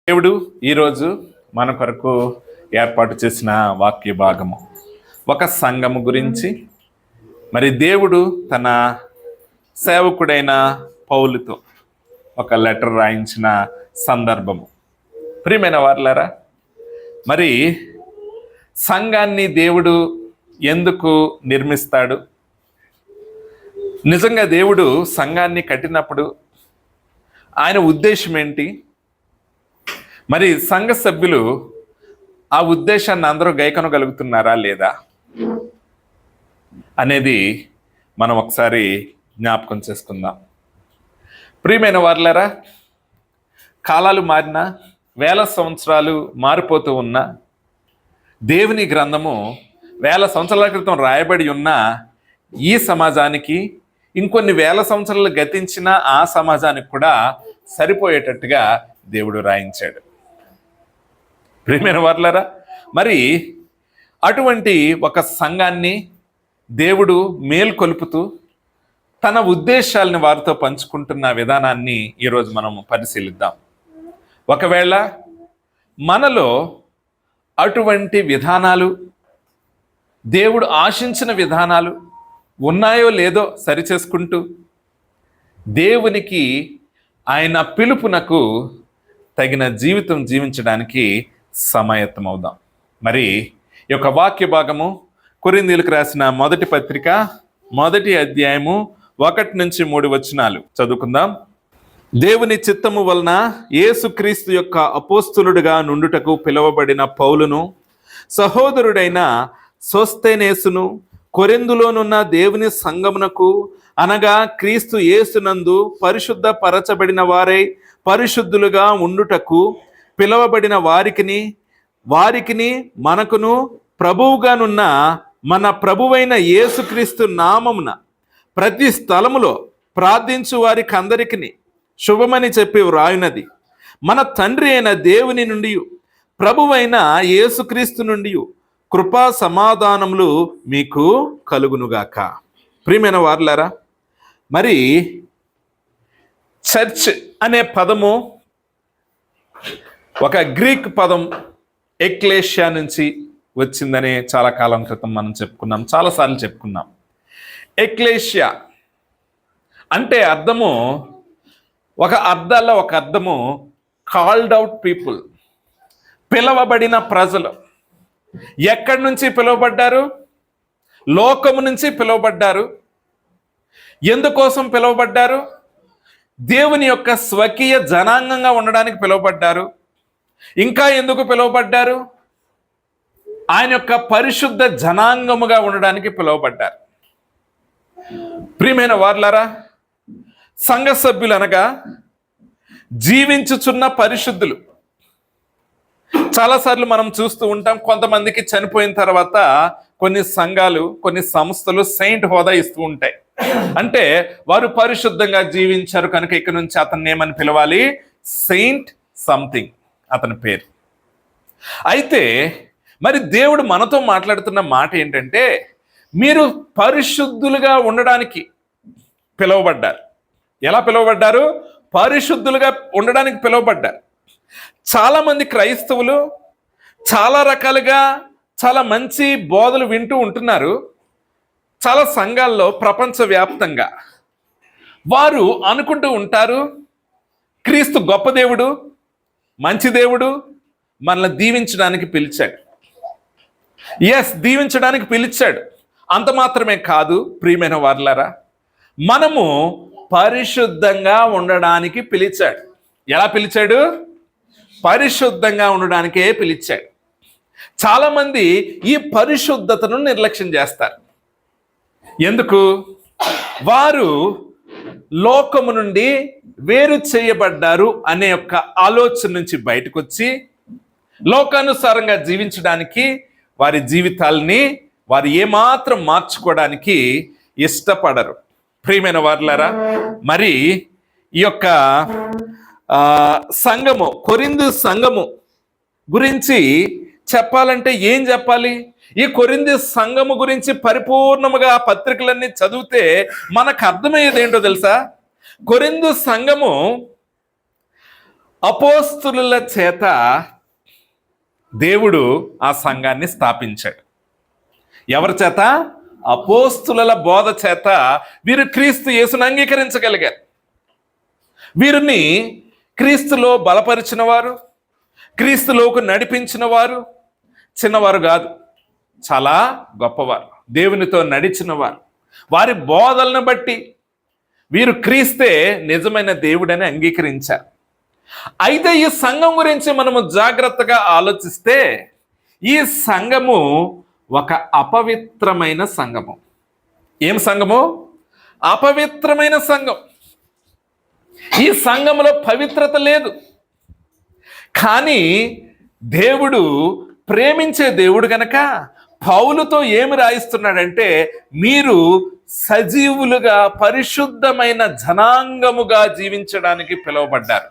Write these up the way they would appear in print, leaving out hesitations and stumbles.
దేవుడు ఈరోజు మన కొరకు ఏర్పాటు చేసిన వాక్య భాగము ఒక సంఘము గురించి. మరి దేవుడు తన సేవకుడైన పౌలుతో ఒక లెటర్ రాయించిన సందర్భము. ప్రియమైన వారులారా, మరి సంఘాన్ని దేవుడు ఎందుకు నిర్మిస్తాడు? నిజంగా దేవుడు సంఘాన్ని కట్టినప్పుడు ఆయన ఉద్దేశం ఏంటి? మరి సంఘ సభ్యులు ఆ ఉద్దేశాన్ని అందరూ గైకొనగలుగుతున్నారా లేదా అనేది మనం ఒకసారి జ్ఞాపకం చేసుకుందాం. ప్రియమైన వారులారా, కాలాలు మారినా, వేల సంవత్సరాలు మారిపోతూ ఉన్న దేవుని గ్రంథము వేల సంవత్సరాల క్రితం రాయబడి ఉన్న ఈ సమాజానికి, ఇంకొన్ని వేల సంవత్సరాలు గతించిన ఆ సమాజానికి కూడా సరిపోయేటట్టుగా దేవుడు రాయించాడు. ప్రియమైన వారులారా, మరి అటువంటి ఒక సంఘాన్ని దేవుడు మేల్కొలుపుతూ తన ఉద్దేశాలని వారితో పంచుకుంటున్న విధానాన్ని ఈరోజు మనం పరిశీలిద్దాం. ఒకవేళ మనలో అటువంటి విధానాలు, దేవుడు ఆశించిన విధానాలు ఉన్నాయో లేదో సరిచేసుకుంటూ దేవునికి, ఆయన పిలుపునకు తగిన జీవితం జీవించడానికి సమాయత్తం అవుదాం. మరి ఈ యొక్క వాక్య భాగము కొరింథీయులకు రాసిన మొదటి పత్రిక 1వ అధ్యాయము 1-3 వచనాలు చదువుకుందాం. దేవుని చిత్తము వలన యేసుక్రీస్తు యొక్క అపోస్తులుడిగా నుండుటకు పిలువబడిన పౌలును, సహోదరుడైన సోస్తెనేసును, కొరింథులోనున్న దేవుని సంఘమునకు, అనగా క్రీస్తు యేసునందు పరిశుద్ధ పరచబడిన వారై పరిశుద్ధులుగా ఉండుటకు పిలువబడిన వారికిని మనకును ప్రభువుగానున్న మన ప్రభువైన యేసుక్రీస్తు నామమున ప్రతి స్థలములో ప్రార్థించు వారికి అందరికీ శుభమని చెప్పి వ్రాయునది. మన తండ్రి అయిన దేవుని నుండి, ప్రభువైన యేసుక్రీస్తు నుండి కృపా సమాధానములు మీకు కలుగునుగాక. ప్రియమైన వారులారా, మరి చర్చ్ అనే పదము ఒక గ్రీక్ పదం ఎక్లేషియా నుంచి వచ్చిందని చాలా కాలం క్రితం మనం చెప్పుకున్నాం, చాలాసార్లు చెప్పుకున్నాం. ఎక్లేషియా అంటే అర్థము, ఒక అర్థము కాల్డ్ అవుట్ పీపుల్, పిలవబడిన ప్రజలు. ఎక్కడి నుంచి పిలువబడ్డారు? లోకము నుంచి పిలువబడ్డారు. ఎందుకోసం పిలువబడ్డారు? దేవుని యొక్క స్వకీయ జనాంగంగా ఉండడానికి పిలువబడ్డారు. ఇంకా ఎందుకు పిలువబడ్డారు? ఆయన యొక్క పరిశుద్ధ జనాంగముగా ఉండడానికి పిలువబడ్డారు. ప్రియమైన వారులారా, సంఘ సభ్యులు అనగా జీవించుచున్న పరిశుద్ధులు. చాలాసార్లు మనం చూస్తూ ఉంటాం, కొంతమందికి చనిపోయిన తర్వాత కొన్ని సంఘాలు, కొన్ని సంస్థలు సెయింట్ హోదా ఇస్తూ ఉంటాయి. అంటే వారు పరిశుద్ధంగా జీవించారు కనుక ఇక నుంచి అతన్ని ఏమని పిలవాలి? సెయింట్ సంథింగ్, అతని పేరు. అయితే మరి దేవుడు మనతో మాట్లాడుతున్న మాట ఏంటంటే, మీరు పరిశుద్ధులుగా ఉండడానికి పిలువబడ్డారు. ఎలా పిలువబడ్డారు? పరిశుద్ధులుగా ఉండడానికి పిలువబడ్డారు. చాలామంది క్రైస్తవులు చాలా రకాలుగా చాలా మంచి బోధలు వింటూ ఉంటున్నారు. చాలా సంఘాల్లో ప్రపంచవ్యాప్తంగా వారు అనుకుంటూ ఉంటారు, క్రీస్తు గొప్ప దేవుడు, మంచి దేవుడు, మనల్ని దీవించడానికి పిలిచాడు. ఎస్, దీవించడానికి పిలిచాడు. అంత మాత్రమే కాదు ప్రియమైన వారులారా, మనము పరిశుద్ధంగా ఉండడానికి పిలిచాడు. ఎలా పిలిచాడు? పరిశుద్ధంగా ఉండడానికే పిలిచాడు. చాలామంది ఈ పరిశుద్ధతను నిర్లక్ష్యం చేస్తారు. ఎందుకు? వారు లోకము నుండి వేరు చేయబడ్డారు అనే యొక్క ఆలోచన నుంచి బయటకు వచ్చి లోకానుసారంగా జీవించడానికి వారి జీవితాలని వారు ఏమాత్రం మార్చుకోవడానికి ఇష్టపడరు. ప్రియమైన వారులారా, మరి ఈ యొక్క సంఘము, కొరింథు సంఘము గురించి చెప్పాలంటే ఏం చెప్పాలి? ఈ కొరింథీ సంఘము గురించి పరిపూర్ణముగా ఆ పత్రికలన్నీ చదివితే మనకు అర్థమయ్యేది ఏంటో తెలుసా? కొరింథు సంఘము అపోస్తులుల చేత దేవుడు ఆ సంఘాన్ని స్థాపించాడు. ఎవరి చేత? అపోస్తుల బోధ చేత వీరు క్రీస్తు యేసును అంగీకరించగలిగారు. వీరిని క్రీస్తులో బలపరిచిన వారు, క్రీస్తులోకి నడిపించిన వారు చిన్నవారు కాదు, చాలా గొప్పవారు, దేవునితో నడిచిన వారు. వారి బోధలను బట్టి వీరు క్రీస్తే నిజమైన దేవుడని అంగీకరించారు. అయితే ఈ సంఘం గురించి మనము జాగ్రత్తగా ఆలోచిస్తే ఈ సంఘము ఒక అపవిత్రమైన సంఘము. ఏం సంఘము? అపవిత్రమైన సంఘం. ఈ సంఘములో పవిత్రత లేదు. కానీ దేవుడు ప్రేమించే దేవుడు గనక పౌలుతో ఏమి రాయిస్తున్నాడంటే, మీరు సజీవులుగా పరిశుద్ధమైన జనాంగముగా జీవించడానికి పిలువబడ్డారు.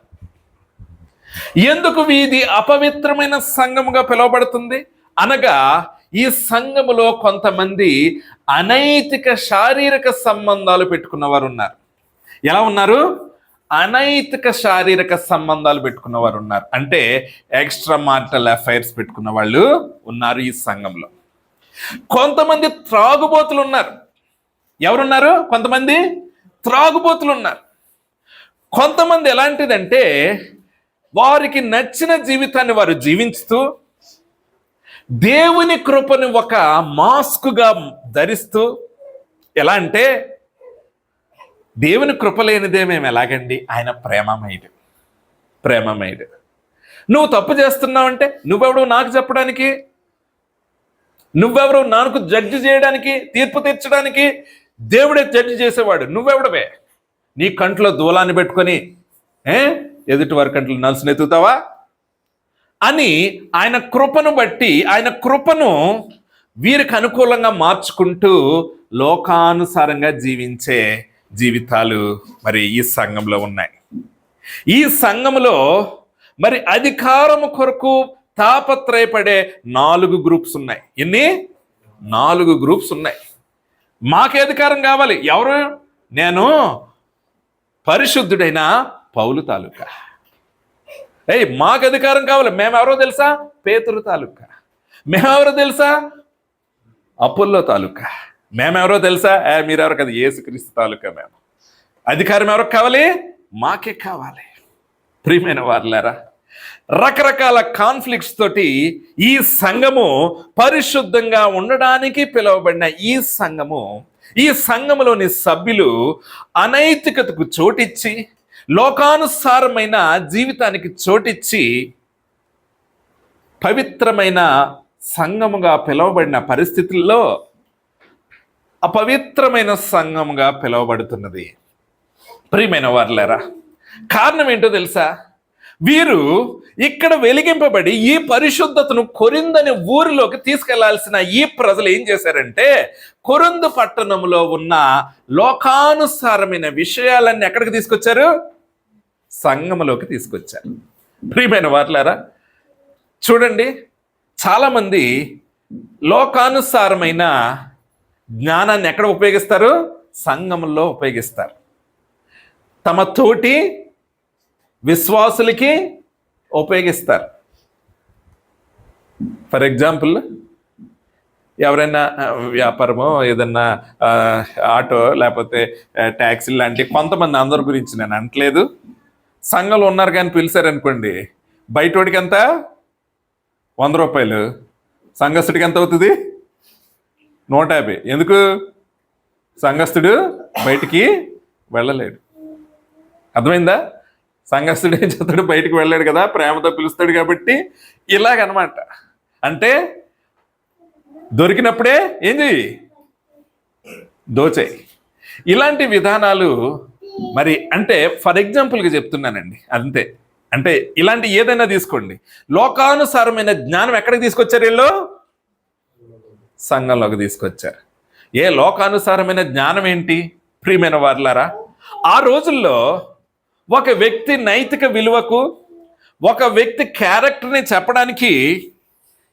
ఎందుకు ఇది అపవిత్రమైన సంఘముగా పిలువబడుతుంది అనగా, ఈ సంఘములో కొంతమంది అనైతిక శారీరక సంబంధాలు పెట్టుకున్న వారు ఉన్నారు. ఎలా ఉన్నారు? అనైతిక శారీరక సంబంధాలు పెట్టుకున్న వారు ఉన్నారు. అంటే ఎక్స్ట్రా మార్టల్ అఫైర్స్ పెట్టుకున్న వాళ్ళు ఉన్నారు ఈ సంఘంలో. కొంతమంది త్రాగుబోతులు ఉన్నారు. ఎవరున్నారు? కొంతమంది త్రాగుబోతులు ఉన్నారు. కొంతమంది ఎలాంటిదంటే, వారికి నచ్చిన జీవితాన్ని వారు జీవించుతూ దేవుని కృపను ఒక మాస్కుగా ధరిస్తూ, ఎలా అంటే, దేవుని కృప లేనిదే మేము ఎలాగండి, ఆయన ప్రేమమయుడు. నువ్వు తప్పు చేస్తున్నావంటే నువ్వెవడు నాకు చెప్పడానికి, నువ్వెవరు నాకు జడ్జి చేయడానికి, తీర్పు తీర్చడానికి? దేవుడే జడ్జి చేసేవాడు. నువ్వెవడవే నీ కంట్లో దూలాన్ని పెట్టుకొని ఎదుటి వారి కంట్లో నలుసును ఎత్తుతావా అని ఆయన కృపను బట్టి, ఆయన కృపను వీరికి అనుకూలంగా మార్చుకుంటూ లోకానుసారంగా జీవించే జీవితాలు మరి ఈ సంఘంలో ఉన్నాయి. ఈ సంఘంలో మరి అధికారము కొరకు తాపత్రయపడే 4 గ్రూప్స్ ఉన్నాయి. ఎన్ని? 4 గ్రూప్స్ ఉన్నాయి. మాకే అధికారం కావాలి. ఎవరు? నేను పరిశుద్ధుడైన పౌలు తాలూకా. మాకు అధికారం కావాలి. మేమెవరో తెలుసా? పేతురు తాలూకా. మేమెవరో తెలుసా? అపోల్లో తాలూకా. మేమెవరో తెలుసా? మీరెవరు కదా, యేసుక్రీస్తు తాలూకా. మేము అధికారం ఎవరికి కావాలి? మాకే కావాలి. ప్రియమైన వారులారా, రకరకాల కాన్ఫ్లిక్ట్స్ తోటి ఈ సంఘము పరిశుద్ధంగా ఉండడానికి పిలువబడిన ఈ సంఘములోని సభ్యులు అనైతికతకు చోటిచ్చి, లోకానుసారమైన జీవితానికి చోటిచ్చి, పవిత్రమైన సంఘముగా పిలువబడిన పరిస్థితుల్లో అపవిత్రమైన సంఘముగా పిలువబడుతున్నది. ప్రియమైన వారులారా, కారణం ఏంటో తెలుసా? వీరు ఇక్కడ వెలిగింపబడి ఈ పరిశుద్ధతను కొరింథు ఊరిలోకి తీసుకెళ్లాల్సిన ఈ ప్రజలు ఏం చేశారంటే, కొరింథు పట్టణంలో ఉన్న లోకానుసారమైన విషయాలన్నీ ఎక్కడికి తీసుకొచ్చారు? సంఘములోకి తీసుకొచ్చారు. ప్రియమైన వారులారా, చూడండి, చాలామంది లోకానుసారమైన జ్ఞానాన్ని ఎక్కడ ఉపయోగిస్తారు? సంఘములో ఉపయోగిస్తారు. తమ తోటి విశ్వాసులకి ఉపయోగిస్తారు. ఫర్ ఎగ్జాంపుల్, ఎవరైనా వ్యాపారమో ఏదన్నా ఆటో లేకపోతే ట్యాక్సీ లాంటి కొంతమంది, అందరి గురించి నేను అనట్లేదు, సంఘంలో ఉన్నారు కానీ పిలిచారనుకోండి, బయటోడికి ఎంత? 100 రూపాయలు. సంఘస్థుడికి ఎంత అవుతుంది? 150. ఎందుకు? సంఘస్థుడు బయటికి వెళ్ళలేడు. అర్థమైందా? సంఘస్థుడు ఏం చేస్తాడు? బయటికి వెళ్ళాడు కదా, ప్రేమతో పిలుస్తాడు కాబట్టి ఇలాగనమాట. అంటే దొరికినప్పుడే ఏం చెయ్యి? దోచేయి. ఇలాంటి విధానాలు మరి, అంటే ఫర్ ఎగ్జాంపుల్గా చెప్తున్నానండి, అంతే. అంటే ఇలాంటి ఏదైనా తీసుకోండి, లోకానుసారమైన జ్ఞానం ఎక్కడికి తీసుకొచ్చారు? వీళ్ళు సంఘంలోకి తీసుకొచ్చారు. లోకానుసారమైన జ్ఞానం ఏంటి? ప్రియమైన వారులారా, ఆ రోజుల్లో ఒక వ్యక్తి నైతిక విలువకు, ఒక వ్యక్తి క్యారెక్టర్ని చెప్పడానికి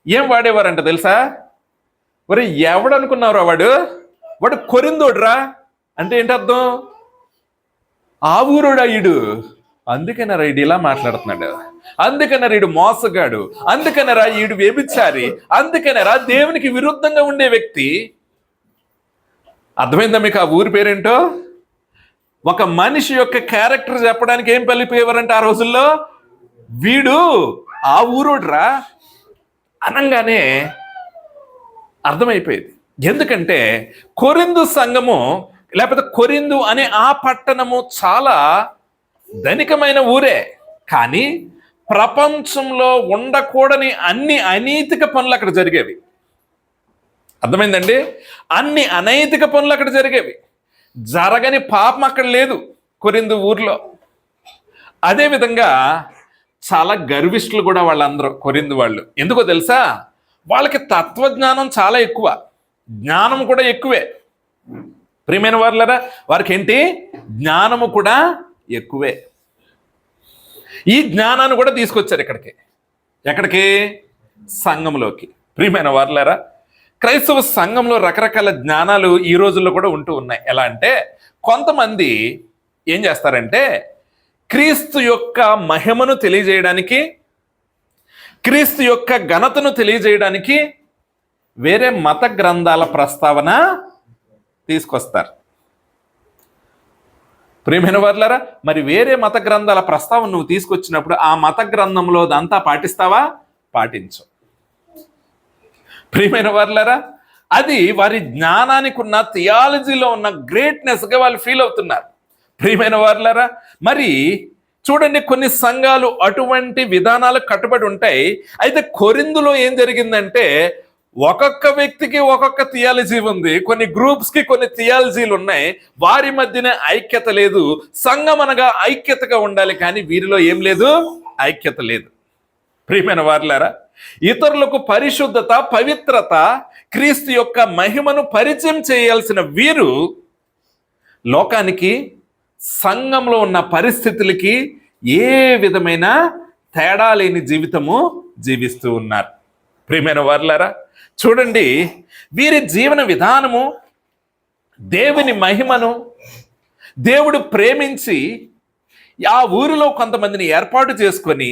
ఏం వాడేవారంట తెలుసా? మరి ఎవడనుకున్నారా వాడు కొరింథోడురా అంటే ఏంటి అర్థం? ఆ ఊరోడా ఈడు? అందుకనరా ఈడు ఇలా మాట్లాడుతున్నాడు, అందుకనరా ఈడు మోసగాడు, అందుకనరా ఈడు వ్యభిచారి, అందుకనరా దేవునికి విరుద్ధంగా ఉండే వ్యక్తి. అర్థమైందా మీకు ఆ ఊరి పేరేంటో? ఒక మనిషి యొక్క క్యారెక్టర్ చెప్పడానికి ఏం పలిపేవారంటే ఆ రోజుల్లో, వీడు ఆ ఊరోడ్రా అనంగానే అర్థమైపోయేది. ఎందుకంటే కొరింథు సంఘము లేకపోతే కొరింథు అనే ఆ పట్టణము చాలా ధనికమైన ఊరే, కానీ ప్రపంచంలో ఉండకూడని అన్ని అనైతిక పనులు అక్కడ జరిగేవి. అర్థమైందండి? అన్ని అనైతిక పనులు అక్కడ జరిగేవి. జరగని పాపం అక్కడ లేదు కొరింథు ఊర్లో. అదేవిధంగా చాలా గర్విష్ఠులు కూడా వాళ్ళందరూ కొరింథు వాళ్ళు. ఎందుకో తెలుసా? వాళ్ళకి తత్వజ్ఞానం చాలా ఎక్కువ, జ్ఞానం కూడా ఎక్కువే. ప్రియమైన వాళ్ళరా, వారికి ఏంటి? జ్ఞానము కూడా ఎక్కువే. ఈ జ్ఞానాన్ని కూడా తీసుకొచ్చారు ఎక్కడికి? సంఘంలోకి. ప్రియమైన వాళ్ళరా, క్రైస్తవ సంఘంలో రకరకాల జ్ఞానాలు ఈ రోజుల్లో కూడా ఉంటూ ఉన్నాయి. ఎలా అంటే, కొంతమంది ఏం చేస్తారంటే క్రీస్తు యొక్క మహిమను తెలియజేయడానికి, క్రీస్తు యొక్క ఘనతను తెలియజేయడానికి వేరే మత గ్రంథాల ప్రస్తావన తీసుకొస్తారు. ప్రియమైన వాళ్ళారా, మరి వేరే మత గ్రంథాల ప్రస్తావన నువ్వు తీసుకొచ్చినప్పుడు ఆ మత గ్రంథంలో అదంతా పాటిస్తావా? పాటించు. ప్రియమైన వాళ్ళారా, అది వారి జ్ఞానానికి ఉన్న థియాలజీలో ఉన్న గ్రేట్నెస్గా వాళ్ళు ఫీల్ అవుతున్నారు. ప్రియమైన వాళ్ళారా, మరి చూడండి, కొన్ని సంఘాలు అటువంటి విధానాలకు కట్టుబడి ఉంటాయి. అయితే కొరింథులో ఏం జరిగిందంటే, ఒక్కొక్క వ్యక్తికి ఒక్కొక్క థియాలజీ ఉంది, కొన్ని గ్రూప్స్కి కొన్ని థియాలజీలు ఉన్నాయి, వారి మధ్యనే ఐక్యత లేదు. సంఘం అనగా ఐక్యతగా ఉండాలి, కానీ వీరిలో ఏం లేదు? ఐక్యత లేదు. ప్రియమైన వారులారా, ఇతరులకు పరిశుద్ధత, పవిత్రత, క్రీస్తు యొక్క మహిమను పరిచయం చేయాల్సిన వీరు లోకానికి, సంఘంలో ఉన్న పరిస్థితులకి ఏ విధమైన తేడా లేని జీవితము జీవిస్తూ ఉన్నారు. ప్రియమైన వారులారా, చూడండి, వీరి జీవన విధానము దేవుని మహిమను దేవుడు ప్రేమించి ఆ ఊరిలో కొంతమందిని ఏర్పాటు చేసుకొని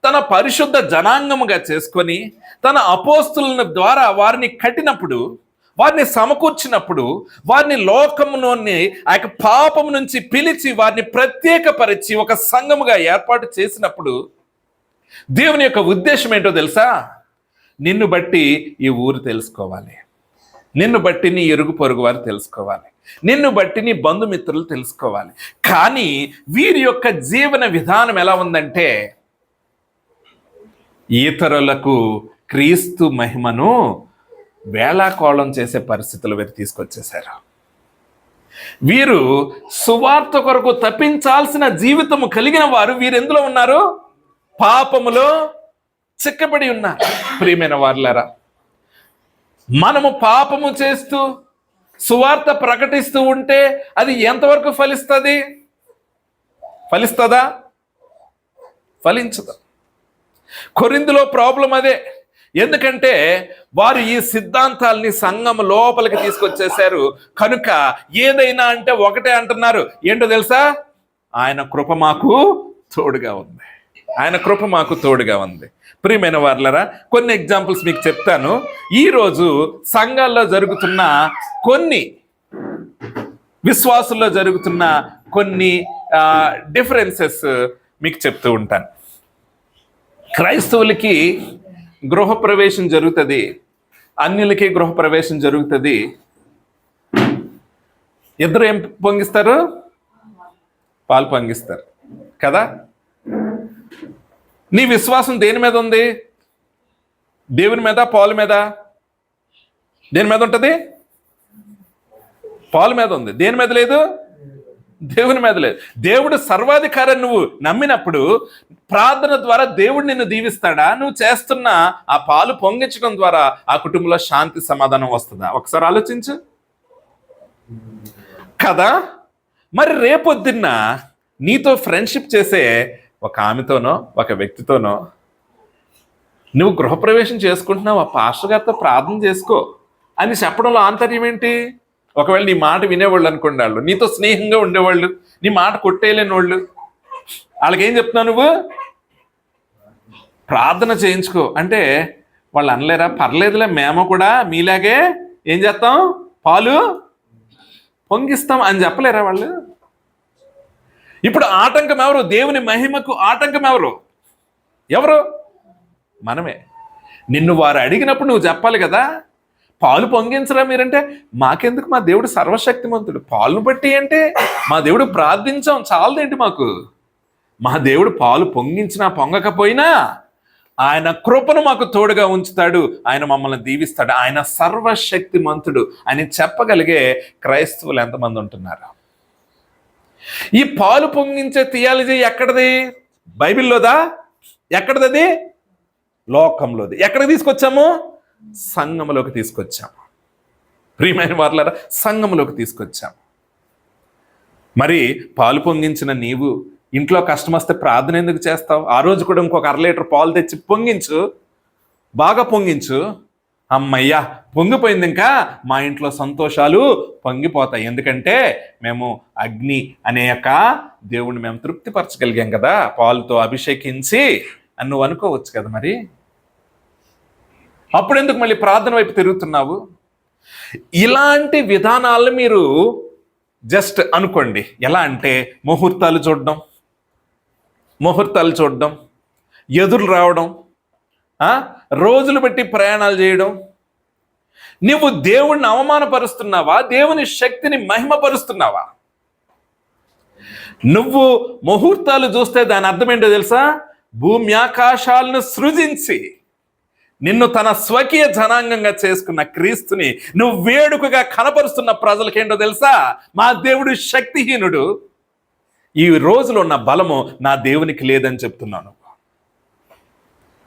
తన పరిశుద్ధ జనాంగముగా చేసుకొని తన అపోస్తుల ద్వారా వారిని కట్టినప్పుడు, వారిని సమకూర్చినప్పుడు, వారిని లోకములోని ఆ యొక్క పాపం నుంచి పిలిచి వారిని ప్రత్యేకపరిచి ఒక సంఘముగా ఏర్పాటు చేసినప్పుడు దేవుని యొక్క ఉద్దేశం ఏంటో తెలుసా? నిన్ను బట్టి ఈ ఊరు తెలుసుకోవాలి, నిన్ను బట్టి నీ ఇరుగు పొరుగు వారు తెలుసుకోవాలి, నిన్ను బట్టి నీ బంధుమిత్రులు తెలుసుకోవాలి. కానీ వీరి యొక్క జీవన విధానం ఎలా ఉందంటే, ఇతరులకు క్రీస్తు మహిమను వేళాకోళం చేసే పరిస్థితులు వీరు తీసుకొచ్చేశారు. వీరు సువార్త కొరకు తప్పించాల్సిన జీవితము కలిగిన వారు వీరెందులో ఉన్నారు? పాపములో చిక్కబడి ఉన్నారు. ప్రియమైన వారులారా, మనము పాపము చేస్తూ సువార్త ప్రకటిస్తూ ఉంటే అది ఎంతవరకు ఫలిస్తుందా? ఫలించదు. కొరింథులో ప్రాబ్లం అదే. ఎందుకంటే వారు ఈ సిద్ధాంతాల్ని సంఘం లోపలికి తీసుకొచ్చేశారు కనుక ఏదైనా అంటే ఒకటే అంటున్నారు. ఏంటో తెలుసా? ఆయన కృప మాకు తోడుగా ఉంది, ఆయన కృప మాకు తోడుగా ఉంది. ప్రియమైన వారులారా, కొన్ని ఎగ్జాంపుల్స్ మీకు చెప్తాను. ఈరోజు సంఘాల్లో జరుగుతున్న కొన్ని, విశ్వాసుల్లో జరుగుతున్న కొన్ని డిఫరెన్సెస్ మీకు చెప్తూ ఉంటాను. క్రైస్తవులకి గృహప్రవేశం జరుగుతుంది, అన్యులకి గృహప్రవేశం జరుగుతుంది. ఇద్దరు ఏం పొంగిస్తారు? పాలు పొంగిస్తారు కదా. నీ విశ్వాసం దేని మీద ఉంది? దేవుని మీద, పాలు మీద? దేని మీద ఉంటుంది? పాలు మీద ఉంది. దేని మీద లేదు? దేవుని మీద లేదు. దేవుడు సర్వాధికారం నువ్వు నమ్మినప్పుడు ప్రార్థన ద్వారా దేవుడు నిన్ను దీవిస్తాడా? నువ్వు చేస్తున్న ఆ పాలు పొంగించడం ద్వారా ఆ కుటుంబంలో శాంతి సమాధానం వస్తుందా? ఒకసారి ఆలోచించు కదా. మరి రేపొద్దున్న నీతో ఫ్రెండ్షిప్ చేసే ఒక ఆమెతోనో ఒక వ్యక్తితోనో నువ్వు గృహప్రవేశం చేసుకుంటున్నావు, ఆ పాస్టర్ గారితో ప్రార్థన చేసుకో అని చెప్పడంలో ఆంతర్యం ఏంటి? ఒకవేళ నీ మాట వినేవాళ్ళు అనుకోండి, వాళ్ళు నీతో స్నేహంగా ఉండేవాళ్ళు, నీ మాట కొట్టేయలేని వాళ్ళు, వాళ్ళకి ఏం చెప్తున్నావు నువ్వు? ప్రార్థన చేయించుకో అంటే వాళ్ళు అనలేరా? పర్లేదులే, మేము కూడా మీలాగే ఏం చేస్తాం, పాలు పొంగిస్తాం అని చెప్పలేరా వాళ్ళు? ఇప్పుడు ఆటంకం ఎవరు? దేవుని మహిమకు ఆటంకం ఎవరు? ఎవరు? మనమే. నిన్ను వారు అడిగినప్పుడు నువ్వు చెప్పాలి కదా, పాలు పొంగించరా మీరంటే, మాకెందుకు, మా దేవుడు సర్వశక్తిమంతుడు, పాలును బట్టి అంటే మా దేవుడు ప్రార్థించాం చాలదేంటి మాకు? మా దేవుడు పాలు పొంగించినా పొంగకపోయినా ఆయన కృపను మాకు తోడుగా ఉంచుతాడు, ఆయన మమ్మల్ని దీవిస్తాడు, ఆయన సర్వశక్తిమంతుడు అని చెప్పగలిగే క్రైస్తవులు ఎంతమంది ఉంటున్నారు? ఈ పాలు పొంగించే థియాలజీ ఎక్కడది? బైబిల్లోదా? ఎక్కడది? లోకంలోది. ఎక్కడ తీసుకొచ్చాము? సంఘంలోకి తీసుకొచ్చాము. ప్రియమైన వారలారా, సంఘంలోకి తీసుకొచ్చాము. మరి పాలు పొంగించిన నీవు ఇంట్లో కష్టం వస్తే ప్రార్థన ఎందుకు చేస్తావు? ఆ రోజు కూడా ఇంకొక 1/2 లీటర్ పాలు తెచ్చి పొంగించు, బాగా పొంగించు. అమ్మయ్యా పొంగిపోయింది, ఇంకా మా ఇంట్లో సంతోషాలు పొంగిపోతాయి, ఎందుకంటే మేము అగ్ని అనే యొక్క దేవుణ్ణి మేము తృప్తిపరచగలిగాం కదా పాలుతో అభిషేకించి అని నువ్వు అనుకోవచ్చు కదా. మరి అప్పుడు ఎందుకు మళ్ళీ ప్రార్థన వైపు తిరుగుతున్నావు? ఇలాంటి విధానాలను మీరు జస్ట్ అనుకోండి. ఎలా అంటే ముహూర్తాలు చూడడం, ఎదురు రావడం, రోజులు బట్టి ప్రయాణాలు చేయడం. నువ్వు దేవుణ్ణి అవమానపరుస్తున్నావా? దేవుని శక్తిని మహిమపరుస్తున్నావా? నువ్వు ముహూర్తాలు చూస్తే దాని అర్థం ఏంటో తెలుసా? భూమి ఆకాశాలను సృజించి నిన్ను తన స్వకీయ జనాంగంగా చేసుకున్న క్రీస్తుని నువ్వు వేడుకగా కనపరుస్తున్న ప్రజలకేంటో తెలుసా? మా దేవుడు శక్తిహీనుడు, ఈ రోజులో ఉన్న బలము నా దేవునికి లేదని చెప్తున్నాను.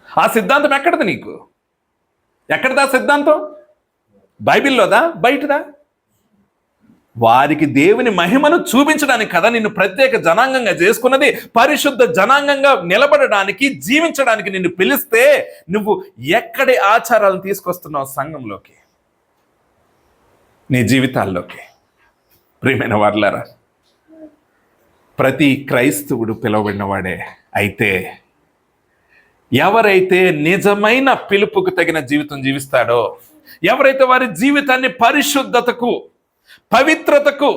ఆ సిద్ధాంతం ఎక్కడది నీకు? ఎక్కడదా సిద్ధాంతం? బైబిల్లోదా? బయటదా? వారికి దేవుని మహిమను చూపించడానికి కదా నిన్ను ప్రత్యేక జనాంగంగా చేసుకున్నది. పరిశుద్ధ జనాంగంగా నిలబడడానికి, జీవించడానికి నిన్ను పిలిస్తే నువ్వు ఎక్కడి ఆచారాలను తీసుకొస్తున్నావు సంఘంలోకి, నీ జీవితాల్లోకి? ప్రియమైన వారలారా, ప్రతి క్రైస్తవుడు పిలువబడిన వాడే. అయితే ఎవరైతే నిజమైన పిలుపుకు తగిన జీవితం జీవిస్తాడో, ఎవరైతే వారి జీవితాన్ని పరిశుద్ధతకు, పవిత్రతకు,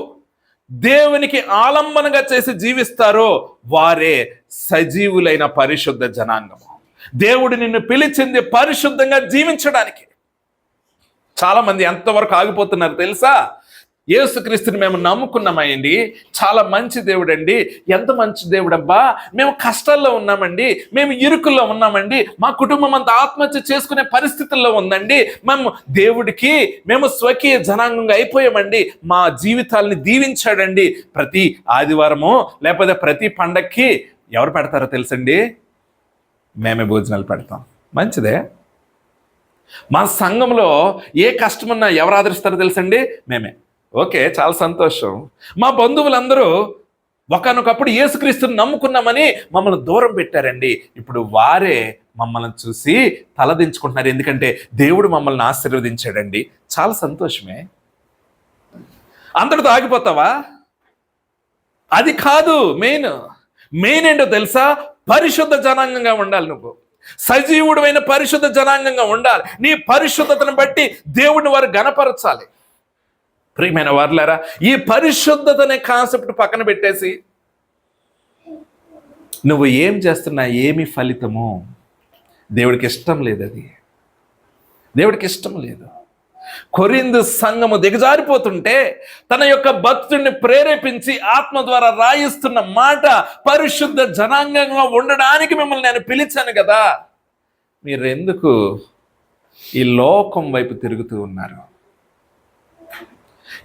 దేవునికి ఆలంబనగా చేసి జీవిస్తారో వారే సజీవులైన పరిశుద్ధ జనాంగము. దేవుడు నిన్ను పిలిచింది పరిశుద్ధంగా జీవించడానికి. చాలా మంది ఎంతవరకు ఆగిపోతున్నారు తెలుసా? యేసుక్రీస్తుని మేము నమ్ముకున్నామండి, చాలా మంచి దేవుడు అండి, ఎంత మంచి దేవుడు అబ్బా, మేము కష్టాల్లో ఉన్నామండి, మేము ఇరుకుల్లో ఉన్నామండి, మా కుటుంబం అంతా ఆత్మహత్య చేసుకునే పరిస్థితుల్లో ఉందండి, మేము స్వకీయ జనాంగంగా అయిపోయామండి, మా జీవితాలని దీవించాడండి. ప్రతి ఆదివారము లేకపోతే ప్రతి పండక్కి ఎవరు పెడతారో తెలుసండి? మేమే భోజనాలు పెడతాం. మంచిదే. మా సంఘంలో ఏ కష్టమన్నా ఎవరు ఆదరిస్తారో తెలుసండి? మేమే. ఓకే, చాలా సంతోషం. మా బంధువులందరూ ఒకనొకప్పుడు యేసుక్రీస్తుని నమ్ముకున్నామని మమ్మల్ని దూరం పెట్టారండి, ఇప్పుడు వారే మమ్మల్ని చూసి తలదించుకుంటున్నారు, ఎందుకంటే దేవుడు మమ్మల్ని ఆశీర్వదించాడండి. చాలా సంతోషమే. అందరితో ఆగిపోతావా? అది కాదు మెయిన్ ఏంటో తెలుసా? పరిశుద్ధ జనాంగంగా ఉండాలి. నువ్వు సజీవుడైన పరిశుద్ధ జనాంగంగా ఉండాలి. నీ పరిశుద్ధతను బట్టి దేవుడిని వారు గణపరచాలి. ప్రియమైన వారలారా, ఈ పరిశుద్ధత అనే కాన్సెప్ట్ పక్కన పెట్టేసి నువ్వు ఏం చేస్తున్నా, ఏమి ఫలితము? దేవుడికి ఇష్టం లేదు. అది దేవుడికి ఇష్టం లేదు. కొరింథు సంఘము దిగజారిపోతుంటే తన యొక్క భక్తుడిని ప్రేరేపించి ఆత్మ ద్వారా రాయిస్తున్న మాట, పరిశుద్ధ జనాంగంగా ఉండడానికి మిమ్మల్ని నేను పిలిచాను కదా, మీరెందుకు ఈ లోకం వైపు తిరుగుతూ ఉన్నారు?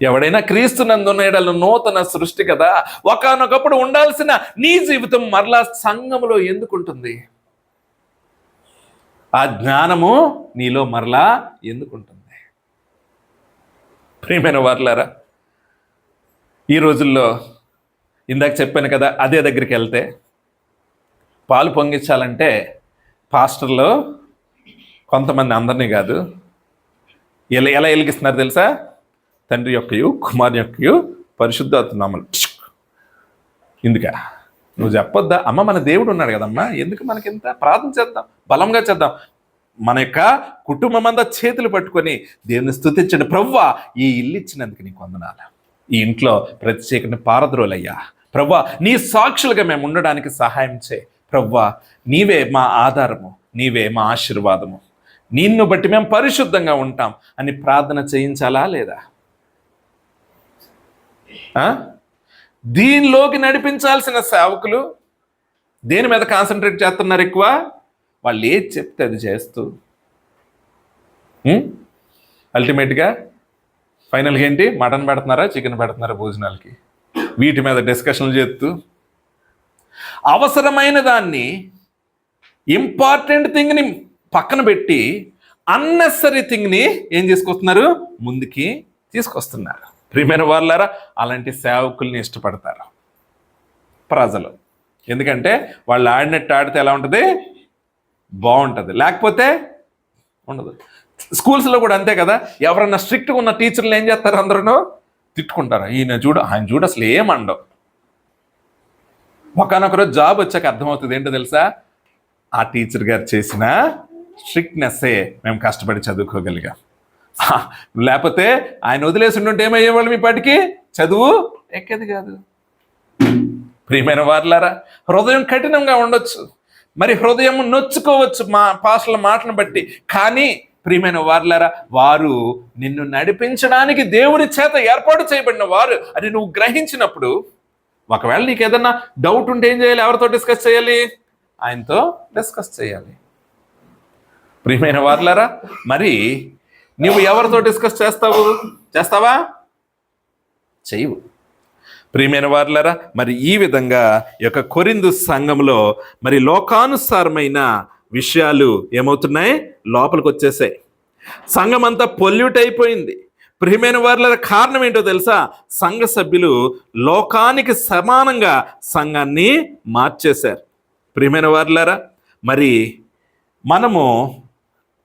ఎవడైనా క్రీస్తునందున్న యెడల నూతన సృష్టి కదా. ఒకానొకప్పుడు ఉండాల్సిన నీ జీవితం మరలా సంఘములో ఎందుకు ఉంటుంది? ఆ జ్ఞానము నీలో మరలా ఎందుకు ఉంటుంది? ప్రియమైన వారలారా, ఈ రోజుల్లో ఇందాక చెప్పాను కదా, అదే దగ్గరికి వెళ్తే పాలు పొంగించాలంటే పాస్టర్లు కొంతమంది, అందరినీ కాదు, ఎలా వెలిగిస్తున్నారు తెలుసా? తండ్రి యొక్కయు, కుమారుని యొక్కయు, పరిశుద్ధాత్మ నామమున. ఇందుక నువ్వు చెప్పొద్దా? అమ్మ మన దేవుడు ఉన్నాడు కదమ్మా, ఎందుకు మనకింత? ప్రార్థన చేద్దాం, బలంగా చేద్దాం. మన యొక్క కుటుంబం అంతా చేతులు పట్టుకొని దేవుని స్తుతించండి. ప్రవ్వా, ఈ ఇల్లు ఇచ్చినందుకు నీకు వందనాలు. ఈ ఇంట్లో ప్రతి చీకటిని పారద్రోలయ్యా. ప్రవ్వా, నీ సాక్షులుగా మేము ఉండడానికి సహాయం చేయి. ప్రవ్వా, నీవే మా ఆధారము, నీవే మా ఆశీర్వాదము, నిన్ను బట్టి మేము పరిశుద్ధంగా ఉంటాం అని ప్రార్థన చేయించాలా లేదా? దీనిలోకి నడిపించాల్సిన సేవకులు దేని మీద కాన్సన్ట్రేట్ చేస్తున్నారు ఎక్కువ? వాళ్ళు ఏది చెప్తే అది చేస్తూ అల్టిమేట్గా ఫైనల్గా ఏంటి? మటన్ పెడుతున్నారా, చికెన్ పెడుతున్నారా భోజనాలకి? వీటి మీద డిస్కషన్లు చేస్తూ అవసరమైన దాన్ని, ఇంపార్టెంట్ థింగ్ని పక్కన పెట్టి అన్నెసరీ థింగ్ని ఏం చేసుకొస్తున్నారు? ముందుకి తీసుకొస్తున్నారు. ప్రియమైన వాళ్ళారా, అలాంటి సేవకుల్ని ఇష్టపడతారు ప్రజలు. ఎందుకంటే వాళ్ళు ఆడినట్టు ఆడితే ఎలా ఉంటుంది? బాగుంటుంది, లేకపోతే ఉండదు. స్కూల్స్లో కూడా అంతే కదా. ఎవరన్నా స్ట్రిక్ట్గా ఉన్న టీచర్లు ఏం చేస్తారు? అందరూ తిట్టుకుంటారు. ఆయన చూడు అసలు ఏమండవు. ఒకనొకరు జాబ్ వచ్చాక అర్థమవుతుంది ఏంటో తెలుసా? ఆ టీచర్ గారు చేసిన స్ట్రిక్ట్నెస్సే మేము కష్టపడి చదువుకోగలిగాం. లేకపోతే ఆయన వదిలేసి ఉంటే ఏమయ్యేవాళ్ళు? మీ పాటికి చదువు ఎక్కేది కాదు. ప్రియమైన వారులారా, హృదయం కఠినంగా ఉండొచ్చు, మరి హృదయం నొచ్చుకోవచ్చు మా పాస్టర్ల మాటను బట్టి. కానీ ప్రియమైన వారులారా, వారు నిన్ను నడిపించడానికి దేవుని చేత ఏర్పాటు చేయబడిన వారు అని నువ్వు గ్రహించినప్పుడు, ఒకవేళ నీకు ఏదన్నా డౌట్ ఉంటే ఏం చేయాలి? ఎవరితో డిస్కస్ చేయాలి? ఆయనతో డిస్కస్ చేయాలి. ప్రియమైన వారులారా, మరి నువ్వు ఎవరితో డిస్కస్ చేస్తావా? చేయవు. ప్రియమైన వారులారా, మరి ఈ విధంగా ఈ యొక్క కొరింథు సంఘంలో మరి లోకానుసారమైన విషయాలు ఏమవుతున్నాయి? లోపలికి వచ్చేసాయి. సంఘం అంతా పొల్యూట్ అయిపోయింది. ప్రియమైన వారులారా, కారణం ఏంటో తెలుసా? సంఘ సభ్యులు లోకానికి సమానంగా సంఘాన్ని మార్చేశారు. ప్రియమైన వారులారా, మరి మనము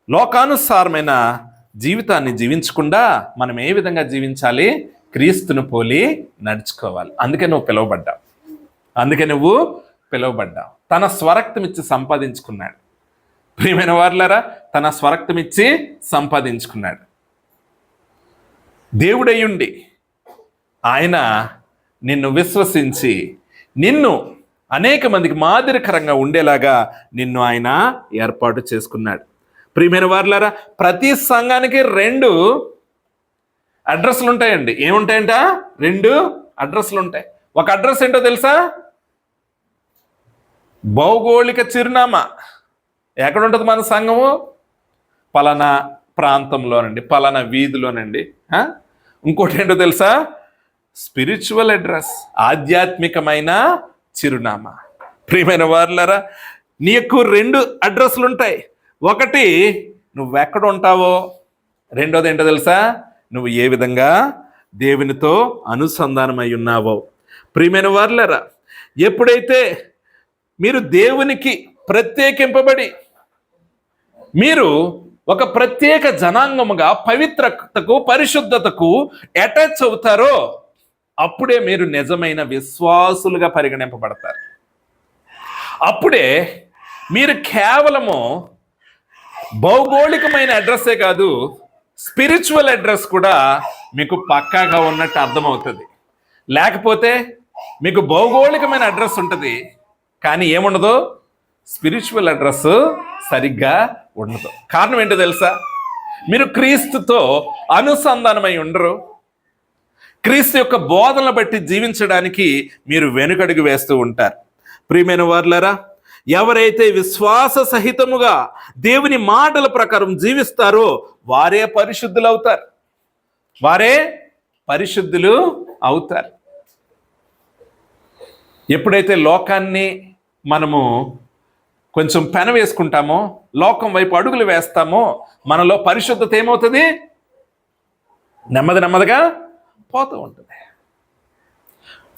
లోకానుసారమైన జీవితాన్ని జీవించకుండా మనం ఏ విధంగా జీవించాలి? క్రీస్తును పోలి నడుచుకోవాలి. అందుకే నువ్వు పిలువబడ్డావు. తన స్వరక్తం ఇచ్చి సంపాదించుకున్నాడు. ప్రియమైన వారులారా, తన స్వరక్తం ఇచ్చి సంపాదించుకున్నాడు. దేవుడయ్యుండి ఆయన నిన్ను విశ్వసించి నిన్ను అనేక మందికి మాదిరికరంగా ఉండేలాగా నిన్ను ఆయన ఏర్పాటు చేసుకున్నాడు. ప్రియమైన వారులారా, ప్రతి సంఘానికి 2 అడ్రస్లు ఉంటాయండి. ఏముంటాయంట? 2 అడ్రస్లు ఉంటాయి. ఒక అడ్రస్ ఏంటో తెలుసా? భౌగోళిక చిరునామా. ఎక్కడ ఉంటుంది మన సంఘము? పలానా ప్రాంతంలోనండి, పలానా వీధిలోనండి. ఇంకోటి ఏంటో తెలుసా? స్పిరిచువల్ అడ్రస్, ఆధ్యాత్మికమైన చిరునామా. ప్రియమైన వారులారా, నీకు 2 అడ్రస్లు ఉంటాయి. ఒకటి నువ్వెక్కడ ఉంటావో, రెండోది ఏంటో తెలుసా? నువ్వు ఏ విధంగా దేవునితో అనుసంధానమై ఉన్నావో. ప్రియమైన వారులారా, ఎప్పుడైతే మీరు దేవునికి ప్రత్యేకింపబడి మీరు ఒక ప్రత్యేక జనాంగముగా పవిత్రతకు, పరిశుద్ధతకు అటాచ్ అవుతారో అప్పుడే మీరు నిజమైన విశ్వాసులుగా పరిగణింపబడతారు. అప్పుడే మీరు కేవలము భౌగోళికమైన అడ్రస్సే కాదు, స్పిరిచువల్ అడ్రస్ కూడా మీకు పక్కాగా ఉన్నట్టు అర్థమవుతుంది. లేకపోతే మీకు భౌగోళికమైన అడ్రస్ ఉంటుంది కానీ ఏముండదు? స్పిరిచువల్ అడ్రస్ సరిగ్గా ఉండదు. కారణం ఏంటో తెలుసా? మీరు క్రీస్తుతో అనుసంధానమై ఉండరు. క్రీస్తు యొక్క బోధనలు బట్టి జీవించడానికి మీరు వెనుకడుగు వేస్తూ ఉంటారు. ప్రియమైన వారులారా, ఎవరైతే విశ్వాస సహితముగా దేవుని మాటల ప్రకారం జీవిస్తారో వారే పరిశుద్ధులు అవుతారు. ఎప్పుడైతే లోకాన్ని మనము కొంచెం పెన వేసుకుంటామో, లోకం వైపు అడుగులు వేస్తామో, మనలో పరిశుద్ధత ఏమవుతుంది? నెమ్మదిగా పోతూ ఉంటుంది.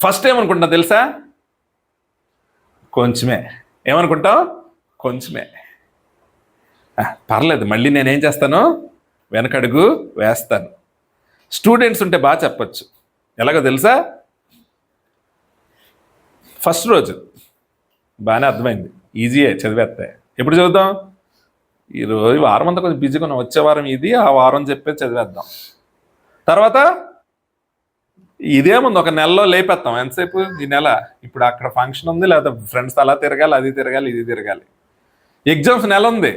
ఫస్ట్ ఏమనుకుంటాం తెలుసా? కొంచెమే. ఏమనుకుంటావు? కొంచెమే. పర్లేదు, మళ్ళీ నేనేం చేస్తాను? వెనకడుగు వేస్తాను. స్టూడెంట్స్ ఉంటే బాగా చెప్పచ్చు. ఎలాగో తెలుసా? ఫస్ట్ రోజు బాగానే అర్థమైంది, ఈజీయే, చదివేస్తే. ఎప్పుడు చదువుతాం? ఈరోజు వారం అంతా కొంచెం బిజీగా ఉన్నాం, వచ్చే వారం ఇది, ఆ వారం చెప్పేది చదివేద్దాం. తర్వాత ఇదేముంది, ఒక నెలలో లేపేస్తాం. ఎంతసేపు? ఈ నెల ఇప్పుడు అక్కడ ఫంక్షన్ ఉంది, లేకపోతే ఫ్రెండ్స్ అలా తిరగాలి, అది తిరగాలి, ఇది తిరగాలి, ఎగ్జామ్స్ నెల ఉంది,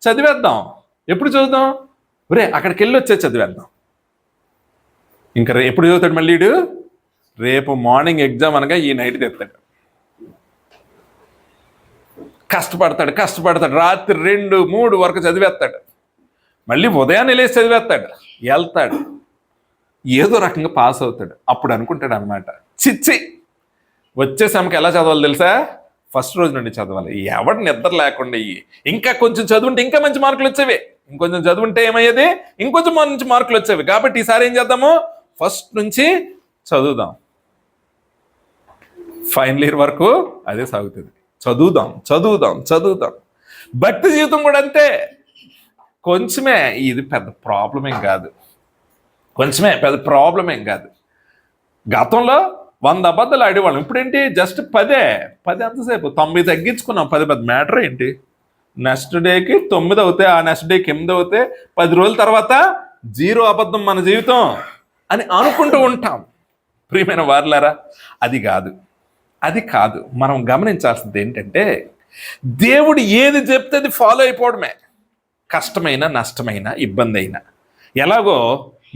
చదివేద్దాం. ఎప్పుడు చదువుదాం? అక్కడికి వెళ్ళి వచ్చే చదివేద్దాం. ఇంకా ఎప్పుడు చదువుతాడు మళ్ళీ వీడు? రేపు మార్నింగ్ ఎగ్జామ్ అనగా ఈ నైట్ తెస్తాడు. కష్టపడతాడు, రాత్రి 2-3 వరకు చదివేస్తాడు. మళ్ళీ ఉదయాన్నే లేచి చదివేస్తాడు, వెళ్తాడు, ఏదో రకంగా పాస్ అవుతాడు. అప్పుడు అనుకుంటాడు అనమాట, చిచ్చి వచ్చే సెమ్కి ఎలా చదవాలి తెలుసా? ఫస్ట్ రోజు నుండి చదవాలి. ఎవడు నిద్ర లేకుండా ఇంకా కొంచెం చదువుంటే ఇంకా మంచి మార్కులు వచ్చేవి, ఇంకొంచెం చదువుంటే ఏమయ్యేది, ఇంకొంచెం మంచి మార్కులు వచ్చేవి. కాబట్టి ఈసారి ఏం చేద్దాము? ఫస్ట్ నుంచి చదువుదాం. ఫైనల్ ఇయర్ వరకు అదే సాగుతుంది. చదువుదాం. భక్తి జీవితం కూడా అంతే. కొంచెమే, ఇది పెద్ద ప్రాబ్లం ఏం కాదు. గతంలో 100 అబద్ధాలు ఆడేవాళ్ళం, ఇప్పుడేంటి జస్ట్ 10 ఎంతసేపు? 9 తగ్గించుకున్నాం. 10 పెద్ద మ్యాటర్ ఏంటి? నెక్స్ట్ డేకి 9 అవుతాయి, ఆ నెక్స్ట్ డేకి 8 అవుతాయి, 10 రోజుల తర్వాత 0 అబద్ధం మన జీవితం అని అనుకుంటూ ఉంటాం. ప్రియమైన వారులారా, అది కాదు. మనం గమనించాల్సింది ఏంటంటే, దేవుడు ఏది చెప్తే అది ఫాలో అయిపోవడమే. కష్టమైన, నష్టమైన, ఇబ్బంది అయినా. ఎలాగో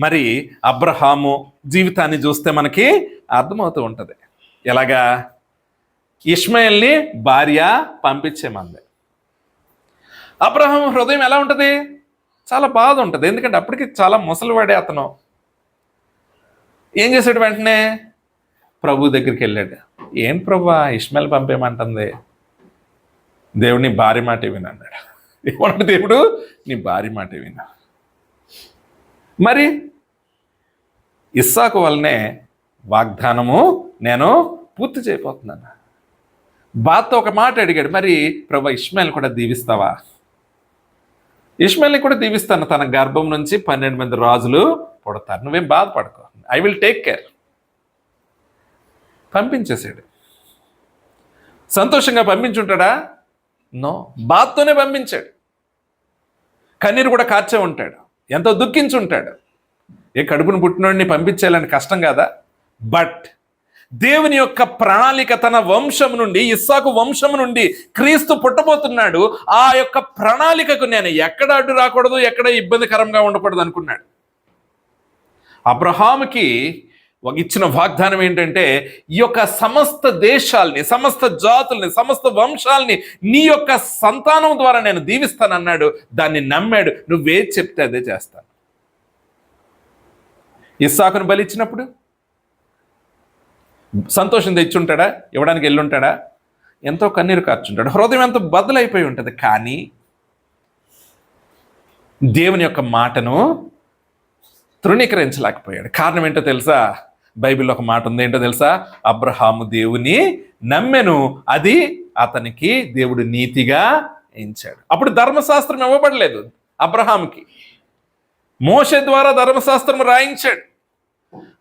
మరి అబ్రహాము జీవితాన్ని చూస్తే మనకి అర్థమవుతూ ఉంటుంది. ఎలాగా? ఇష్మాయేల్ని భార్య పంపించేమంది. అబ్రహాము హృదయం ఎలా ఉంటుంది? చాలా బాధ ఉంటుంది. ఎందుకంటే అప్పటికి చాలా ముసలివాడే అతను. ఏం చేశాడు? వెంటనే ప్రభు దగ్గరికి వెళ్ళాడు. ఏం ప్రభువా, ఇష్మాయేల్ పంపేయమంటుంది? దేవుడు నీ భార్య మాట విను అన్నాడు. ఏమన్నాడు దేవుడు? నీ భార్య మాట విను. మరి ఇస్సాకు వల్లనే వాగ్దానము నేను పూర్తి చేయబోతున్నాను. బాధతో ఒక మాట అడిగాడు, మరి ప్రభు ఇష్మాయేల్ కూడా దీవిస్తావా? ఇష్మాయేల్ని కూడా దీవిస్తాను, తన గర్భం నుంచి 12 మంది రాజులు పుడతారు, నువ్వేం బాధపడకో, ఐ విల్ టేక్ కేర్. పంపించేశాడు. సంతోషంగా పంపించుంటాడా? నో, బాధతోనే పంపించాడు. కన్నీరు కూడా కార్చే ఉంటాడు, ఎంతో దుఃఖించుంటాడు. కడుపును పుట్టినోడిని పంపించేయాలని కష్టం కాదా? బట్ దేవుని యొక్క ప్రణాళిక, తన వంశం నుండి, ఇస్సాకు వంశం నుండి క్రీస్తు పుట్టబోతున్నాడు. ఆ యొక్క ప్రణాళికకు నేను ఎక్కడ అడ్డు రాకూడదు, ఎక్కడ ఇబ్బందికరంగా ఉండకూడదు అనుకున్నాడు. అబ్రహాముకి ఇచ్చిన వాగ్దానం ఏంటంటే, ఈ యొక్క సమస్త దేశాల్ని, సమస్త జాతుల్ని, సమస్త వంశాలని నీ యొక్క సంతానం ద్వారా నేను దీవిస్తానన్నాడు. దాన్ని నమ్మాడు. నువ్వే చెప్తే అదే చేస్తాను. ఇస్సాకును బలిచ్చినప్పుడు సంతోషం తెచ్చుంటాడా? ఇవ్వడానికి వెళ్ళుంటాడా? ఎంతో కన్నీరు కార్చుంటాడు, హృదయం ఎంతో బదులైపోయి ఉంటుంది. కానీ దేవుని యొక్క మాటను తృణీకరించలేకపోయాడు. కారణం ఏంటో తెలుసా? బైబిల్లో ఒక మాట ఉంది, ఏంటో తెలుసా? అబ్రహాము దేవుని నమ్మెను, అది అతనికి దేవుడు నీతిగా ఎంచాడు. అప్పుడు ధర్మశాస్త్రం ఇవ్వబడలేదు అబ్రహాముకి. మోషే ద్వారా ధర్మశాస్త్రం రాయించాడు.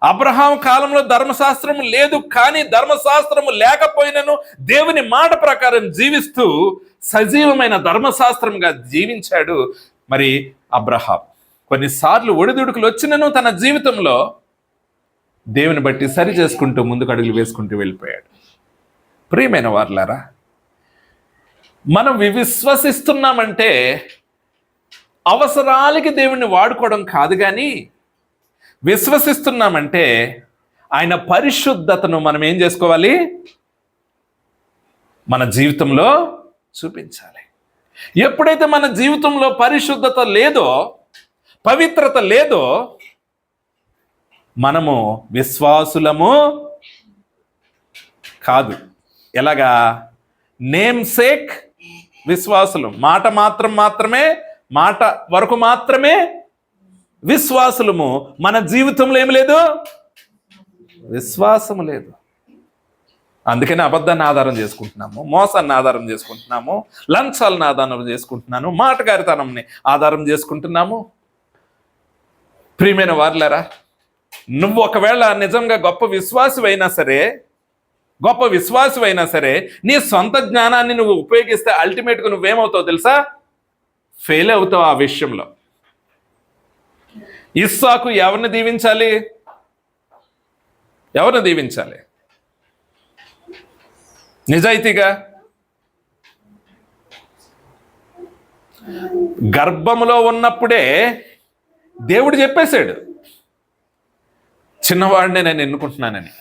అబ్రహాం కాలంలో ధర్మశాస్త్రం లేదు, కానీ ధర్మశాస్త్రము లేకపోయినను దేవుని మాట ప్రకారం జీవిస్తూ సజీవమైన ధర్మశాస్త్రంగా జీవించాడు మరి అబ్రహాం. కొన్నిసార్లు ఒడిదుడుకులు వచ్చినను తన జీవితంలో దేవుని బట్టి సరి చేసుకుంటూ ముందుకు అడుగులు వేసుకుంటూ వెళ్ళిపోయాడు. ప్రియమైన వారులారా, మనం విశ్వసిస్తున్నామంటే అవసరాలకి దేవుణ్ణి వాడుకోవడం కాదు, కానీ విశ్వసిస్తున్నామంటే ఆయన పరిశుద్ధతను మనం ఏం చేసుకోవాలి? మన జీవితంలో చూపించాలి. ఎప్పుడైతే మన జీవితంలో పరిశుద్ధత లేదో, పవిత్రత లేదో, మనము విశ్వాసులము కాదు. ఎలాగా? నేమ్ సేక్ విశ్వాసులు, మాట మాత్రమే, మాట వరకు మాత్రమే విశ్వాసులము. మన జీవితంలో ఏమి లేదు? విశ్వాసము లేదు. అందుకని అబద్ధాన్ని ఆధారం చేసుకుంటున్నాము, మోసాన్ని ఆధారం చేసుకుంటున్నాము, లంచాలను ఆధారం చేసుకుంటున్నాను, మాటగారితనంని ఆధారం చేసుకుంటున్నాము. ప్రియమైన వారులారా, నువ్వు ఒకవేళ నిజంగా గొప్ప విశ్వాసి అయినా సరే, గొప్ప విశ్వాసం అయినా సరే నీ సొంత జ్ఞానాన్ని నువ్వు ఉపయోగిస్తే అల్టిమేట్గా నువ్వేమవుతావు తెలుసా? ఫెయిల్ అవుతావు ఆ విషయంలో. ఇస్సాకు ఎవరిని దీవించాలి? ఎవరిని దీవించాలి? నిజాయితీగా గర్భములో ఉన్నప్పుడే దేవుడు చెప్పేశాడు, చిన్నవాడినే నేను ఎన్నుకుంటున్నానని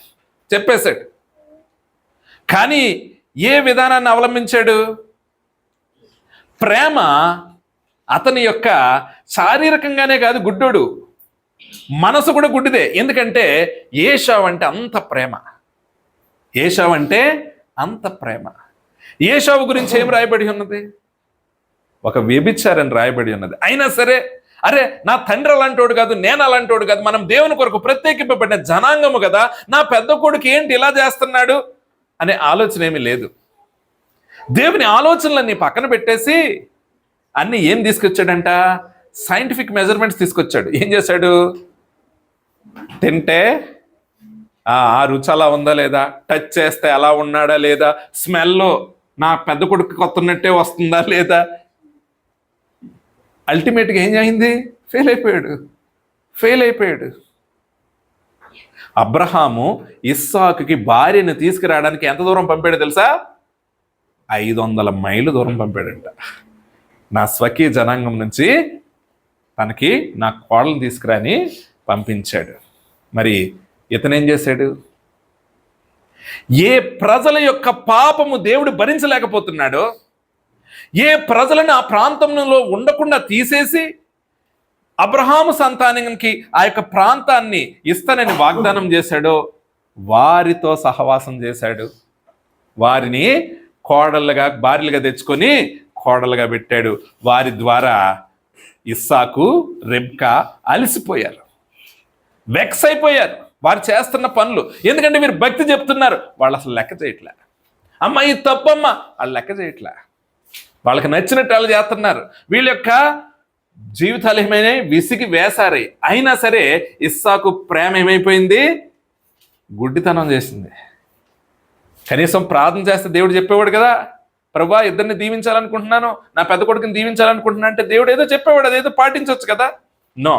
చెప్పేశాడు. కానీ ఏ విధానాన్ని అవలంబించాడు? ప్రేమ అతని యొక్క శారీరకంగానే కాదు, గుడ్డోడు, మనసు కూడా గుడ్డిదే. ఎందుకంటే ఏశావు అంటే అంత ప్రేమ. ఏశావు అంటే అంత ప్రేమ. ఏశావు గురించి ఏం రాయబడి ఉన్నది? ఒక వ్యభిచారని రాయబడి ఉన్నది. అయినా సరే, అరే నా తండ్రి అలాంటోడు కాదు, నేను అలాంటోడు కాదు, మనం దేవుని కొరకు ప్రత్యేకింపబడిన జనాంగము కదా, నా పెద్ద కొడుకు ఏంటి ఇలా చేస్తున్నాడు అనే ఆలోచన ఏమీ లేదు. దేవుని ఆలోచనలన్నీ పక్కన పెట్టేసి అన్ని ఏం తీసుకొచ్చాడంట? సైంటిఫిక్ మెజర్మెంట్స్ తీసుకొచ్చాడు. ఏం చేశాడు? తింటే ఆ రుచి అలా ఉందా లేదా, టచ్ చేస్తే అలా ఉన్నాడా లేదా, స్మెల్లో నా పెద్ద కొడుకు కొత్తన్నట్టే వస్తుందా లేదా. అల్టిమేట్గా ఏం అయింది? ఫెయిల్ అయిపోయాడు. అబ్రహాము ఇస్సాకుకి భార్యను తీసుకురావడానికి ఎంత దూరం పంపాడు తెలుసా? 500 మైళ్ళు దూరం పంపాడంట. నా స్వకీయ జనాంగం నుంచి తనకి నా కోడలను తీసుకురాని పంపించాడు. మరి ఇతనేం చేశాడు? ఏ ప్రజల యొక్క పాపము దేవుడు భరించలేకపోతున్నాడో, ఏ ప్రజలను ఆ ప్రాంతంలో ఉండకుండా తీసేసి అబ్రహాము సంతానానికి ఆ యొక్క ప్రాంతాన్ని ఇస్తానని వాగ్దానం చేశాడో వారితో సహవాసం చేశాడు. వారిని కోడళ్ళగా, భార్యలుగా తెచ్చుకొని కోడలుగా పెట్టాడు. వారి ద్వారా ఇస్సాకు, రెబ్కా అలసిపోయారు, వెక్స్ అయిపోయారు వారు చేస్తున్న పనులు. ఎందుకంటే వీరు భక్తి చెప్తున్నారు, వాళ్ళు అసలు లెక్క చేయట్లే. అమ్మ ఇది తప్పమ్మ, వాళ్ళు లెక్క చేయట్లే. వాళ్ళకి నచ్చినట్టు వాళ్ళు చేస్తున్నారు. వీళ్ళ యొక్క జీవితాలు ఏమైనాయి? విసిగి వేసారాయి. అయినా సరే ఇస్సాకు ప్రేమ ఏమైపోయింది? గుడ్డితనం చేసింది. కనీసం ప్రార్థన చేస్తే దేవుడు చెప్పేవాడు కదా, ప్రభువా ఇద్దరిని దీవించాలనుకుంటున్నాను, నా పెద్ద కొడుకుని దీవించాలనుకుంటున్నా అంటే దేవుడు ఏదో చెప్పేవాడు, అదేదో పాటించవచ్చు కదా. నో,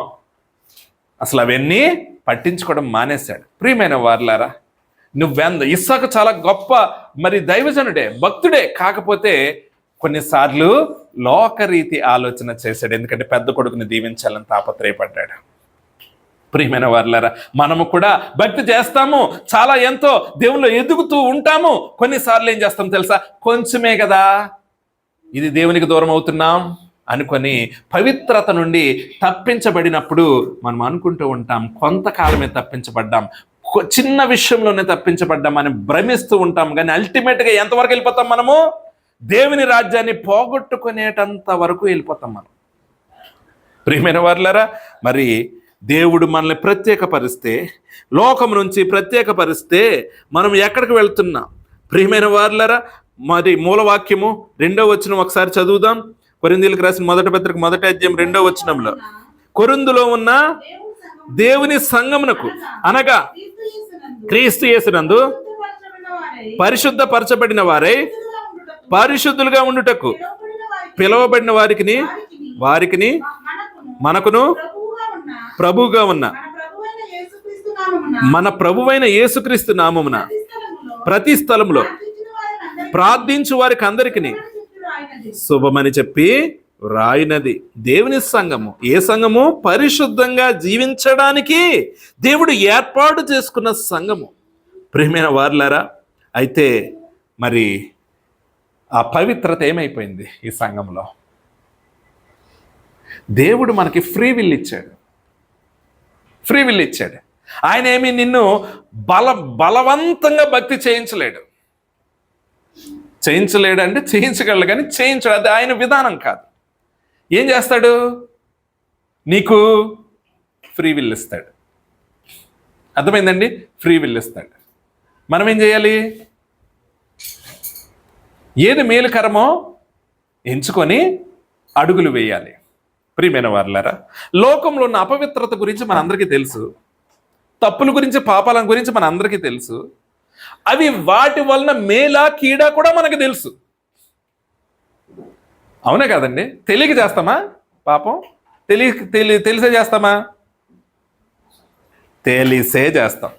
అసలు అవన్నీ పట్టించుకోవడం మానేశాడు. ప్రియమైన వారలారా, ఇస్సాకు చాలా గొప్ప మరి దైవజనుడే, భక్తుడే. కాకపోతే కొన్నిసార్లు లోకరీతి ఆలోచన చేశాడు. ఎందుకంటే పెద్ద కొడుకుని దీవించాలని తాపత్రయపడ్డాడు. ప్రియమైన వారలారా, మనము కూడా భక్తి చేస్తాము, చాలా ఎంతో దేవుళ్ళు ఎదుగుతూ ఉంటాము. కొన్నిసార్లు ఏం చేస్తాం తెలుసా? కొంచెమే కదా, ఇది దేవునికి దూరం అవుతున్నాం అనుకొని పవిత్రత నుండి తప్పించబడినప్పుడు మనం అనుకుంటూ ఉంటాం, కొంతకాలమే తప్పించబడ్డాం, చిన్న విషయంలోనే తప్పించబడ్డాం అని భ్రమిస్తూ ఉంటాం. కానీ అల్టిమేట్గా ఎంతవరకు వెళ్ళిపోతాం? మనము దేవుని రాజ్యాన్ని పోగొట్టుకునేటంత వరకు వెళ్ళిపోతాం మనం. ప్రియమైన వారలారా, మరి దేవుడు మనల్ని ప్రత్యేకపరిస్తే, లోకం నుంచి ప్రత్యేకపరిస్తే మనం ఎక్కడికి వెళ్తున్నాం? ప్రియమైన వారలారా, మరి మూలవాక్యము 2వ వచనం ఒకసారి చదువుదాం. కొరింథీయులకు రాసిన 1వ పత్రిక 1వ అధ్యాయం 2వ వచనంలో, కొరింథులో ఉన్న దేవుని సంఘమునకు అనగా క్రీస్తు యేసునందు పరిశుద్ధపరచబడిన వారై పరిశుద్ధులుగా ఉండుటకు పిలువబడిన వారికి మనకును ప్రభువుగా ఉన్న మన ప్రభువైన యేసుక్రీస్తు నామమున ప్రతి స్థలములో ప్రార్థించు వారికి అందరికీ శుభమని చెప్పి రాయినది. దేవుని సంఘము, ఏ సంఘము? పరిశుద్ధంగా జీవించడానికి దేవుడు ఏర్పాటు చేసుకున్న సంఘము. ప్రియమైన వారలారా, అయితే మరి ఆ పవిత్రత ఏమైపోయింది ఈ సంఘంలో? దేవుడు మనకి ఫ్రీ విల్ ఇచ్చాడు. ఆయన ఏమి నిన్ను బలవంతంగా భక్తి చేయించలేడు అంటే చేయించగలడు, కానీ చేయించడు. అది ఆయన విధానం కాదు. ఏం చేస్తాడు? నీకు ఫ్రీ విల్ ఇస్తాడు. అర్థమైందండి? ఫ్రీ విల్ ఇస్తాడు. మనం ఏం చేయాలి? ఏది మేలుకరమో ఎంచుకొని అడుగులు వేయాలి. ప్రియమైన వారలారా, లోకంలో ఉన్న అపవిత్రత గురించి మనందరికీ తెలుసు, తప్పుల గురించి, పాపాల గురించి మనందరికీ తెలుసు. అవి వాటి వలన మేలా కీడా కూడా మనకు తెలుసు. అవునా కదండి? తెలియక చేస్తామా పాపం? తెలిసే చేస్తామా? తెలిసే చేస్తాం.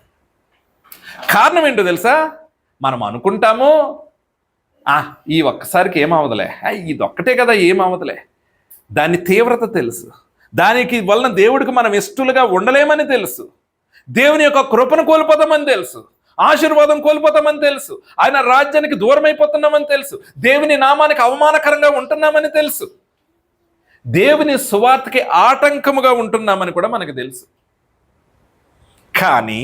కారణం ఏంటో తెలుసా? మనం అనుకుంటాము ఈ ఒక్కసారికి ఏమవదులే, ఇదొక్కటే కదా ఏమవదులే. దాని తీవ్రత తెలుసు. దానికి వలన దేవుడికి మనం ఇష్టలుగా ఉండలేమని తెలుసు. దేవుని యొక్క కృపను కోల్పోతామని తెలుసు. ఆశీర్వాదం కోల్పోతామని తెలుసు. ఆయన రాజ్యానికి దూరం అయిపోతున్నామని తెలుసు. దేవుని నామానికి అవమానకరంగా ఉంటున్నామని తెలుసు. దేవుని సువార్తకి ఆటంకముగా ఉంటున్నామని కూడా మనకు తెలుసు. కానీ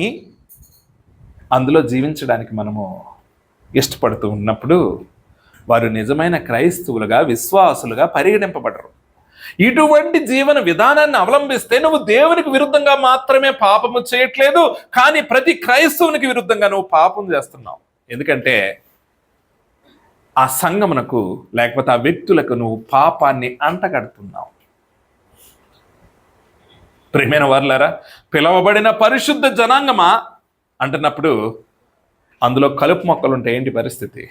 అందులో జీవించడానికి మనము ఇష్టపడుతూ ఉన్నప్పుడు వారు నిజమైన క్రైస్తవులుగా, విశ్వాసులుగా పరిగణింపబడరు. ఇటువంటి జీవన విధానాన్ని అవలంబిస్తే నువ్వు దేవునికి విరుద్ధంగా మాత్రమే పాపము చేయట్లేదు, కానీ ప్రతి క్రైస్తవునికి విరుద్ధంగా నువ్వు పాపం చేస్తున్నావు. ఎందుకంటే ఆ సంఘమునకు లేకపోతే ఆ వ్యక్తులకు నువ్వు పాపాన్ని అంటగడుతున్నావు. ప్రియమైన వారులారా, పిలవబడిన పరిశుద్ధ జనాంగమా అంటున్నప్పుడు అందులో కలుపు మొక్కలు ఉంటే ఏంటి పరిస్థితి?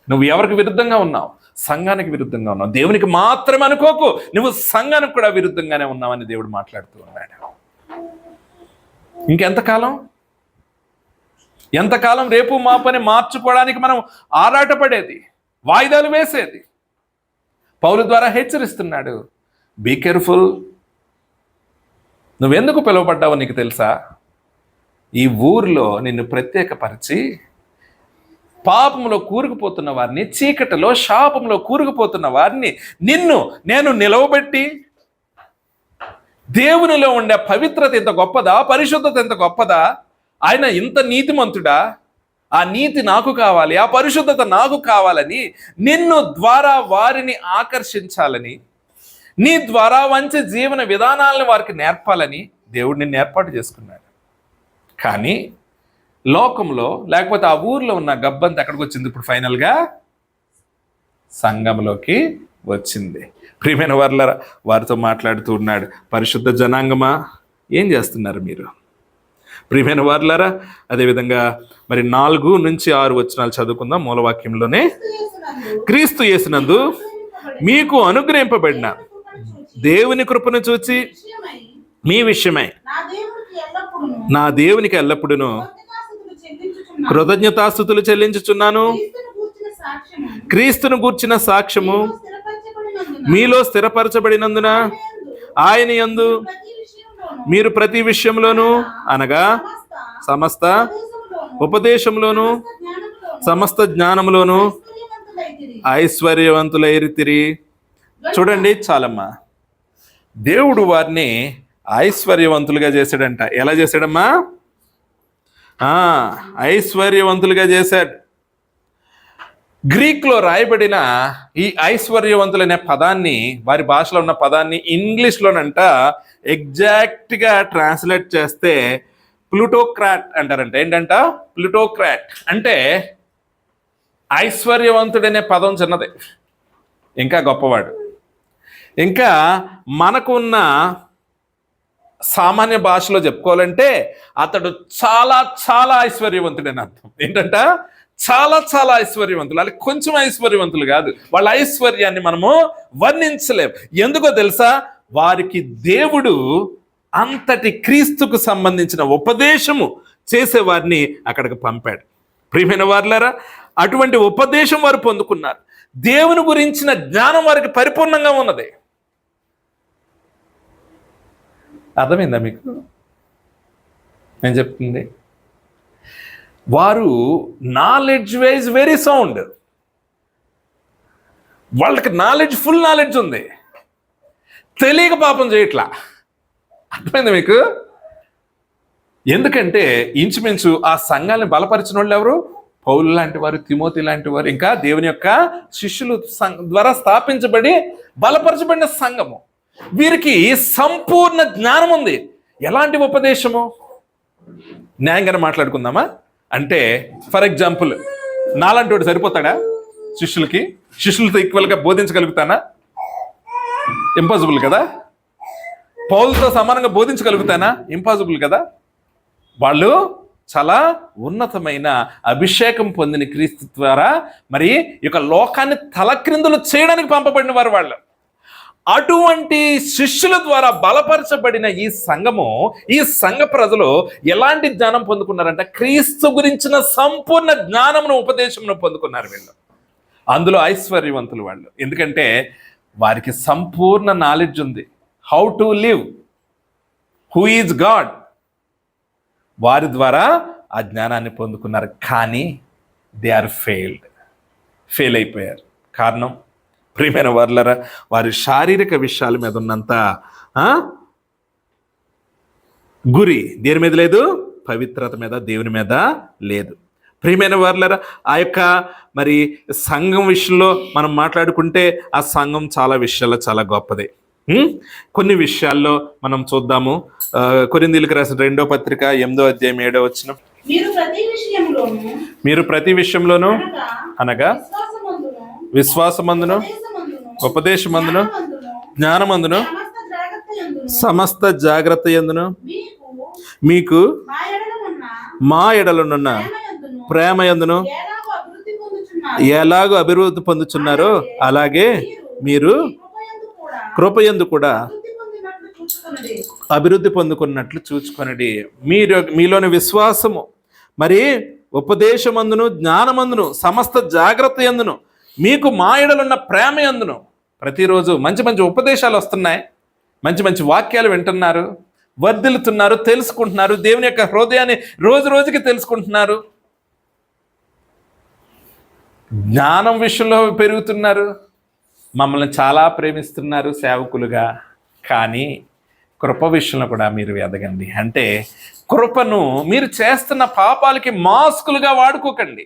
నువ్వు ఎవరికి విరుద్ధంగా ఉన్నావు? సంఘానికి విరుద్ధంగా ఉన్నావు. దేవునికి మాత్రమే అనుకోకు, నువ్వు సంఘానికి కూడా విరుద్ధంగానే ఉన్నావని దేవుడు మాట్లాడుతూ ఉన్నాడు. ఎంతకాలం రేపు మా పని మార్చుకోవడానికి మనం ఆరాటపడేది, వాయిదాలు వేసేది? పౌలు ద్వారా హెచ్చరిస్తున్నాడు, బీ కేర్ఫుల్. నువ్వెందుకు పిలువబడ్డావో నీకు తెలుసా? ఈ ఊరిలో నిన్ను ప్రత్యేకపరిచి పాపంలో కూరుకుపోతున్న వారిని, చీకటిలో శాపంలో కూరుకుపోతున్న వారిని నేను నిలవబెట్టి, దేవునిలో ఉండే పవిత్రత ఎంత గొప్పదా, పరిశుద్ధత ఎంత గొప్పదా, ఆయన ఇంత నీతిమంతుడా, ఆ నీతి నాకు కావాలి, ఆ పరిశుద్ధత నాకు కావాలని నిన్ను ద్వారా వారిని ఆకర్షించాలని, నీ ద్వారా మంచి జీవన విధానాలను వారికి నేర్పాలని దేవుడు నిన్ను ఏర్పాటు చేసుకున్నాడు. కానీ లోకంలో లేకపోతే ఆ ఊర్లో ఉన్న గబ్బంత ఎక్కడికి వచ్చింది? ఇప్పుడు ఫైనల్గా సంఘంలోకి వచ్చింది. ప్రియమైన వారితో మాట్లాడుతూ ఉన్నాడు, పరిశుద్ధ జనాంగమా ఏం చేస్తున్నారు మీరు? ప్రియమైన వారులారా, అదేవిధంగా మరి 4 నుంచి 6 వచనాలు చదువుకుందాం. మూలవాక్యంలోనే, క్రీస్తు యేసునందు మీకు అనుగ్రహింపబడిన దేవుని కృపను చూచి మీ విషయమై నా దేవునికి ఎల్లప్పుడూ కృతజ్ఞతాస్తుతులు చెల్లించుచున్నాను. క్రీస్తును గూర్చిన సాక్ష్యము మీలో స్థిరపరచబడినందున ఆయన యందు మీరు ప్రతి విషయంలోనూ, అనగా సమస్త ఉపదేశంలోను సమస్త జ్ఞానంలోను ఐశ్వర్యవంతులైరితిరి. చూడండి చాలమ్మా, దేవుడు వారిని ఐశ్వర్యవంతులుగా చేశాడంట. ఎలా చేశాడమ్మా? ఐశ్వర్యవంతులుగా చేశాడు. గ్రీక్లో రాయబడిన ఈ ఐశ్వర్యవంతులు అనే పదాన్ని, వారి భాషలో ఉన్న పదాన్ని ఇంగ్లీష్లోనంట ఎగ్జాక్ట్గా ట్రాన్స్లేట్ చేస్తే ప్లూటోక్రాట్ అంటారంట. ఏంటంట? ప్లూటోక్రాట్ అంటే ఐశ్వర్యవంతుడనే పదం చిన్నదే, ఇంకా గొప్పవాడు. ఇంకా మనకున్న సామాన్య భాషలో చెప్పుకోవాలంటే అతడు చాలా చాలా ఐశ్వర్యవంతుడని అర్థం. ఏంటంట? చాలా చాలా ఐశ్వర్యవంతులు. అలాగే కొంచెం ఐశ్వర్యవంతులు కాదు, వాళ్ళ ఐశ్వర్యాన్ని మనము వర్ణించలేం. ఎందుకో తెలుసా? వారికి దేవుడు అంతటి క్రీస్తుకు సంబంధించిన ఉపదేశము చేసేవారిని అక్కడికి పంపాడు. ప్రియమైన వారులారా, అటువంటి ఉపదేశం వారు పొందుకున్నారు. దేవుని గురించిన జ్ఞానం వారికి పరిపూర్ణంగా ఉన్నది. అర్థమైందా మీకు నేను చెప్తుంది? వారు నాలెడ్జ్ వైజ్ వెరీ సౌండ్. వాళ్ళకి ఫుల్ నాలెడ్జ్ ఉంది, తెలియక పాపం చేయట్లా. అర్థమైందా మీకు? ఎందుకంటే ఇంచుమించు ఆ సంఘాన్ని బలపరిచిన వాళ్ళు ఎవరు? పౌలు లాంటి వారు, తిమోతి లాంటి వారు, ఇంకా దేవుని యొక్క శిష్యులు ద్వారా స్థాపించబడి బలపరచబడిన సంఘము. వీరికి సంపూర్ణ జ్ఞానం ఉంది. ఎలాంటి ఉపదేశము? న్యాయంగానే మాట్లాడుకుందామా? అంటే ఫర్ ఎగ్జాంపుల్, నాలాంటి వాడు సరిపోతాడా శిష్యులతో ఈక్వల్గా బోధించగలుగుతానా? ఇంపాసిబుల్ కదా. పౌలుతో సమానంగా బోధించగలుగుతానా? ఇంపాసిబుల్ కదా. వాళ్ళు చాలా ఉన్నతమైన అభిషేకం పొందిన క్రీస్తు ద్వారా మరి ఈ యొక్క లోకాన్ని తలక్రిందులు చేయడానికి పంపబడిన వారు వాళ్ళు. అటువంటి శిష్యుల ద్వారా బలపరచబడిన ఈ సంఘము, ఈ సంఘ ప్రజలు ఎలాంటి జ్ఞానం పొందుకున్నారంటే క్రీస్తు గురించిన సంపూర్ణ జ్ఞానమును, ఉపదేశమును పొందుకున్నారు వీళ్ళు. అందులో ఐశ్వర్యవంతులు వాళ్ళు. ఎందుకంటే వారికి సంపూర్ణ నాలెడ్జ్ ఉంది. How to live, who is God. వారి ద్వారా ఆ జ్ఞానాన్ని పొందుకున్నారు. కానీ దే ఆర్ ఫెయిల్ అయిపోయారు. కారణం, ప్రియమైన వారులారా, వారి శారీరక విషయాల మీద ఉన్నంత గురి దేని మీద లేదు? పవిత్రత మీద, దేవుని మీద లేదు. ప్రియమైన వారులారా, ఆ యొక్క మరి సంఘం విషయంలో మనం మాట్లాడుకుంటే ఆ సంఘం చాలా విషయాల్లో చాలా గొప్పదే. కొన్ని విషయాల్లో మనం చూద్దాము. కొరింథీయులకు రాసిన 2వ పత్రిక 8వ అధ్యాయం 7వ వచనం. మీరు ప్రతి విషయంలోనూ అనగా విశ్వాసమందును, ఉపదేశమందును, జ్ఞానమందును, సమస్త జాగ్రత్త యందును మీకు మా ఎడలనున్న ప్రేమ యందును ఎలాగో అభివృద్ధి పొందుచున్నారో అలాగే మీరు కృపయందు కూడా అభివృద్ధి పొందుకున్నట్లు చూచుకొనడి. మీలోని విశ్వాసము మరి ఉపదేశమందును, జ్ఞానమందును, సమస్త జాగ్రత్త యందును మీకు మా ఎడలున్న ప్రేమ యందును. ప్రతిరోజు మంచి మంచి ఉపదేశాలు వస్తున్నాయి, మంచి మంచి వాక్యాలు వింటున్నారు, వర్ధిల్లుతున్నారు, తెలుసుకుంటున్నారు, దేవుని యొక్క హృదయాన్ని రోజు రోజుకి తెలుసుకుంటున్నారు, జ్ఞానం విషయంలో పెరుగుతున్నారు, మమ్మల్ని చాలా ప్రేమిస్తున్నారు సేవకులుగా. కానీ కృప విషయంలో కూడా మీరు ఎదగండి. అంటే కృపను మీరు చేస్తున్న పాపాలకి మాస్కులుగా వాడుకోకండి.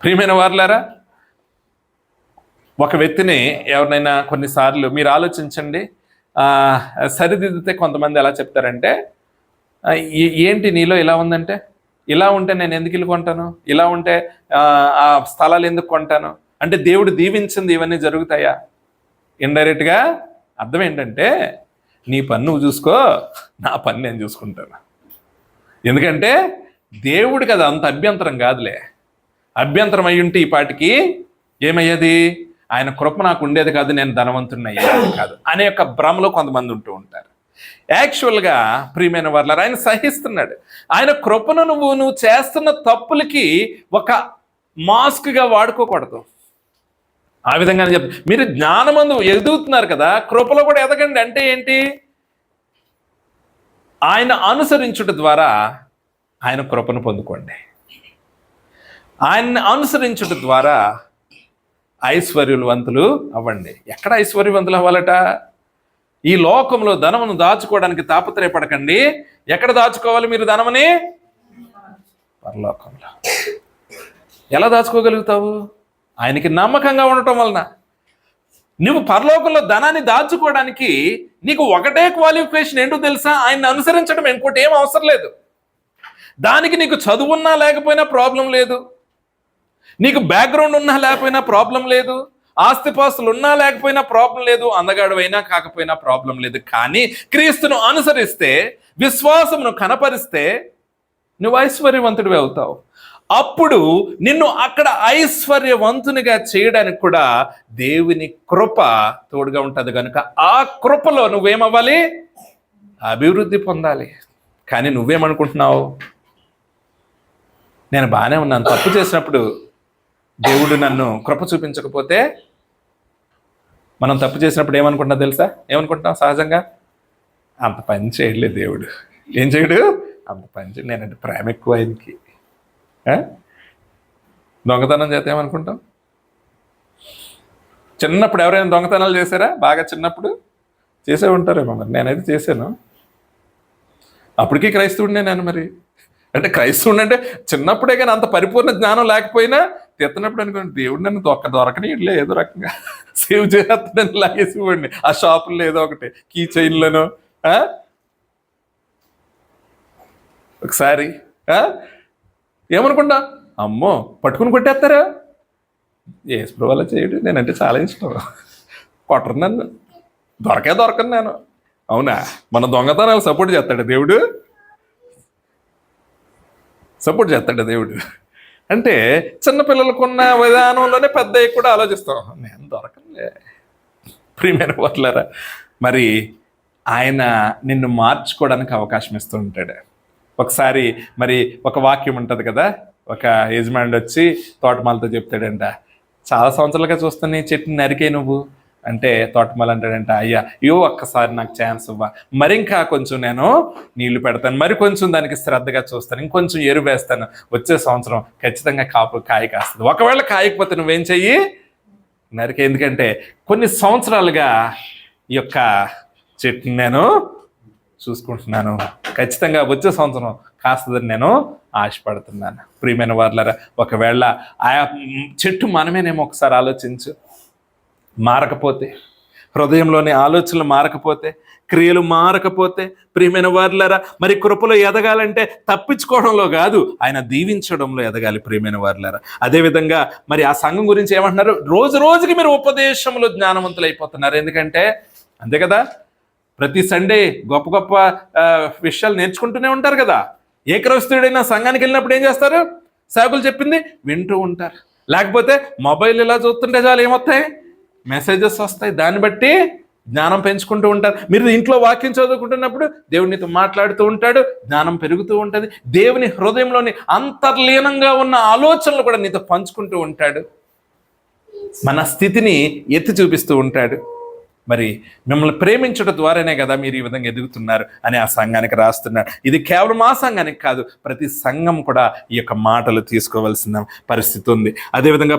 ప్రియమైన వారులారా, ఒక వ్యక్తిని ఎవరినైనా కొన్నిసార్లు మీరు ఆలోచించండి, సరిదిద్దితే కొంతమంది ఎలా చెప్తారంటే, ఏంటి నీలో ఇలా ఉందంటే, ఇలా ఉంటే నేను ఎందుకు ఇల్లు కొంటాను, ఇలా ఉంటే ఆ స్థలాలు ఎందుకు కొంటాను అంటే దేవుడు దీవించింది ఇవన్నీ జరుగుతాయా? ఇండైరెక్ట్గా అర్థం ఏంటంటే, నీ పని నువ్వు చూసుకో, నా పని నేను చూసుకుంటాను. ఎందుకంటే దేవుడికి అది అంత అభ్యంతరం కాదులే. అభ్యంతరం అయి ఉంటే ఈ పాటికి ఏమయ్యేది? ఆయన కృప నాకు ఉండేది కాదు, నేను ధనవంతుడిని అయ్యేది కాదు అనే యొక్క భ్రమలో కొంతమంది ఉంటూ ఉంటారు. యాక్చువల్గా ప్రియమైన వారులారా, ఆయన సహిస్తున్నాడు. ఆయన కృపను నువ్వు చేస్తున్న తప్పులకి ఒక మాస్క్గా వాడుకోకూడదు. ఆ విధంగానే చెప్ మీరు జ్ఞానమందు ఎదుగుతున్నారు కదా, కృపలో కూడా ఎదగండి. అంటే ఏంటి? ఆయన అనుసరించుట ద్వారా ఆయన కృపను పొందుకోండి. ఆయన్ని అనుసరించుట ద్వారా ఐశ్వర్యవంతులు అవ్వండి. ఎక్కడ ఐశ్వర్యవంతులు అవ్వాలట? ఈ లోకంలో ధనమును దాచుకోవడానికి తాపత్రయపడకండి. ఎక్కడ దాచుకోవాలి మీరు ధనమని? పరలోకంలో. ఎలా దాచుకోగలుగుతావు? ఆయనకి నమ్మకంగా ఉండటం వలన. నువ్వు పరలోకంలో ధనాన్ని దాచుకోవడానికి నీకు ఒకటే క్వాలిఫికేషన్ ఏంటో తెలుసా? ఆయన్ని అనుసరించడం. ఇంకోటి ఏం అవసరం లేదు. దానికి నీకు చదువున్నా లేకపోయినా ప్రాబ్లం లేదు, నీకు బ్యాక్గ్రౌండ్ ఉన్నా లేకపోయినా ప్రాబ్లం లేదు, ఆస్తిపాస్తులు ఉన్నా లేకపోయినా ప్రాబ్లం లేదు, అందగాడువైనా కాకపోయినా ప్రాబ్లం లేదు. కానీ క్రీస్తును అనుసరిస్తే, విశ్వాసమును కనపరిస్తే నువ్వు ఐశ్వర్యవంతుడివి అవుతావు. అప్పుడు నిన్ను అక్కడ ఐశ్వర్యవంతునిగా చేయడానికి కూడా దేవుని కృప తోడుగా ఉంటుంది. కనుక ఆ కృపలో నువ్వేమవ్వాలి? అభివృద్ధి పొందాలి. కానీ నువ్వేమనుకుంటున్నావు? నేను బాగానే ఉన్నాను, తప్పు చేసినప్పుడు దేవుడు నన్ను కృప చూపించకపోతే, మనం తప్పు చేసినప్పుడు ఏమనుకుంటున్నా తెలుసా? ఏమనుకుంటున్నాం సహజంగా? అంత పని చేయలేదు దేవుడు. ఏం చేయడు? అంత పని చేయడు. నేనంటే ప్రేమ ఎక్కువ ఆయనకి. దొంగతనం చేస్తే ఏమనుకుంటాం? చిన్నప్పుడు ఎవరైనా దొంగతనాలు చేశారా? బాగా చిన్నప్పుడు చేసే ఉంటారేమో. మరి నేనైతే చేశాను. అప్పటికీ క్రైస్తవుడినే నేను. మరి అంటే క్రైస్తవుడు అంటే చిన్నప్పుడే, కానీ అంత పరిపూర్ణ జ్ఞానం లేకపోయినా తెత్తనప్పుడు అనుకోండి, దేవుడు నన్ను దొరకని ఇట్లే ఏదో రకంగా సేవ్ చేస్తానని లాగేసి ఇవ్వండి. ఆ షాపుల్లో ఏదో ఒకటి కీ చైన్లను. ఒకసారి ఏమనుకుంటా, అమ్మో పట్టుకుని కొట్టేస్తారా? ఏసు వల్ల చేయడు. నేనంటే చాలా ఇష్టం. కొట్టరు నన్ను, దొరకను నేను. అవునా? మన దొంగతనాలు సపోర్ట్ చేస్తాడు దేవుడు? సపోర్ట్ చేస్తాడు దేవుడు. అంటే చిన్నపిల్లలకున్న విధానంలోనే పెద్దవి కూడా ఆలోచిస్తాం. నేను దొరకలే ప్రియమైన వాళ్ళారా. మరి ఆయన నిన్ను మార్చుకోవడానికి అవకాశం ఇస్తూ ఉంటాడు. ఒకసారి మరి ఒక వాక్యం ఉంటుంది కదా, ఒక యజమానుడు వచ్చి తోటమాలతో చెప్తాడంట, చాలా సంవత్సరాలుగా చూస్తున్న నీ చెట్టుని నరికే నువ్వు అంటే, తోటమాల అంటాడంట, అయ్యా ఒక్కసారి నాకు ఛాన్స్ ఇవ్వ, మరి ఇంకా కొంచెం నేను నీళ్లు పెడతాను, మరి కొంచెం దానికి శ్రద్ధగా చూస్తాను, ఇంకొంచెం ఎరువు వేస్తాను, వచ్చే సంవత్సరం ఖచ్చితంగా కాయ కాస్తుంది. ఒకవేళ కాయకపోతే నువ్వేం చెయ్యి, నరికే. ఎందుకంటే కొన్ని సంవత్సరాలుగా ఈ యొక్క చెట్టుని నేను చూసుకుంటున్నాను, ఖచ్చితంగా వచ్చే సంవత్సరం కాస్తుందని నేను ఆశపడుతున్నాను. ప్రియమైన వాళ్ళారా, ఒకవేళ ఆ చెట్టు మనమేనేమో ఒకసారి ఆలోచించు. మారకపోతే, హృదయంలోని ఆలోచనలు మారకపోతే, క్రియలు మారకపోతే, ప్రియమైన వారులారా, మరి కృపలో ఎదగాలంటే తప్పించుకోవడంలో కాదు, ఆయన దీవించడంలో ఎదగాలి. ప్రియమైన వారులారా, అదేవిధంగా మరి ఆ సంఘం గురించి ఏమంటున్నారు, రోజు రోజుకి మీరు ఉపదేశంలో జ్ఞానవంతులు అయిపోతున్నారు. ఎందుకంటే అంతే కదా, ప్రతి సండే గొప్ప గొప్ప విషయాలు నేర్చుకుంటూనే ఉంటారు కదా. ఏ క్రైస్తవుడైనా సంఘానికి వెళ్ళినప్పుడు ఏం చేస్తారు, సేవకులు చెప్పింది వింటూ ఉంటారు. లేకపోతే మొబైల్ ఇలా చూస్తుంటే చాలు, ఏమొస్తాయి, మెసేజెస్ వస్తాయి, దాన్ని బట్టి జ్ఞానం పెంచుకుంటూ ఉంటారు. మీరు ఇంట్లో వాక్యం చదువుకుంటున్నప్పుడు దేవునితో మాట్లాడుతూ ఉంటాడు, జ్ఞానం పెరుగుతూ ఉంటుంది. దేవుని హృదయంలోని అంతర్లీనంగా ఉన్న ఆలోచనలు కూడా నీతో పంచుకుంటూ ఉంటాడు, మన స్థితిని ఎత్తి చూపిస్తూ ఉంటాడు. మరి మిమ్మల్ని ప్రేమించడం ద్వారానే కదా మీరు ఈ విధంగా ఎదుగుతున్నారు అని ఆ సంఘానికి రాస్తున్నాడు. ఇది కేవలం ఆ సంఘానికి కాదు, ప్రతి సంఘం కూడా ఈ యొక్క మాటలు తీసుకోవాల్సిన పరిస్థితి ఉంది. అదేవిధంగా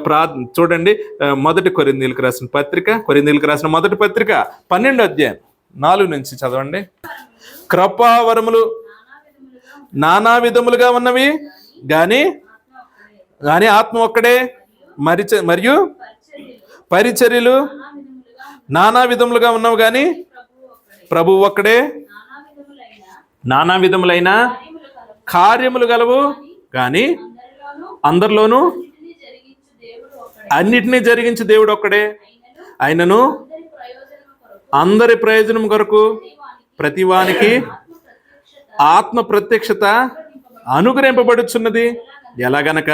చూడండి, మొదటి కొరింథీయులకు రాసిన పత్రిక, కొరింథీయులకు రాసిన మొదటి పత్రిక 12వ అధ్యాయం 4 నుంచి చదవండి. కృపావరములు నానా విధములుగా ఉన్నవి గాని ఆత్మ ఒక్కడే, మరియు పరిచర్యలు నానా విధములుగా ఉన్నవి కానీ ప్రభువు ఒక్కడే. నానా విధములైన కార్యములు గలవు కానీ అందరిలోనూ అన్నిటినీ జరిగించే దేవుడు ఒక్కడే. ఆయనను అందరి ప్రయోజనం కొరకు ప్రతివానికి ఆత్మ ప్రత్యక్షత అనుగ్రహింపబడుచున్నది. ఎలాగనక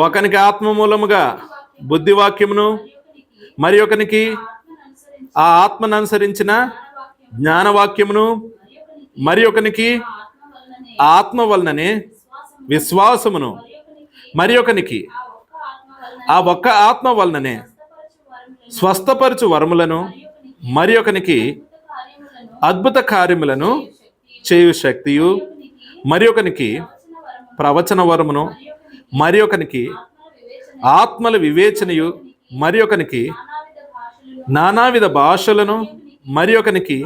ఒకనికి ఆత్మ మూలముగా బుద్ధివాక్యమును, మరి ఒకనికి ఆ ఆత్మను అనుసరించిన జ్ఞానవాక్యమును, మరి ఒకనికి ఆత్మ వలననే విశ్వాసమును, మరి ఒకనికి ఆ ఒక్క ఆత్మ వలననే స్వస్థపరచు వరములను, మరి ఒకనికి అద్భుత కార్యములను చేయు శక్తియు, మరి ఒకనికి ప్రవచన వరమును, మరి ఒకనికి ఆత్మల వివేచనయు, మరి ఒకనికి నానావిధ భాషలను, మరి ఒకనికి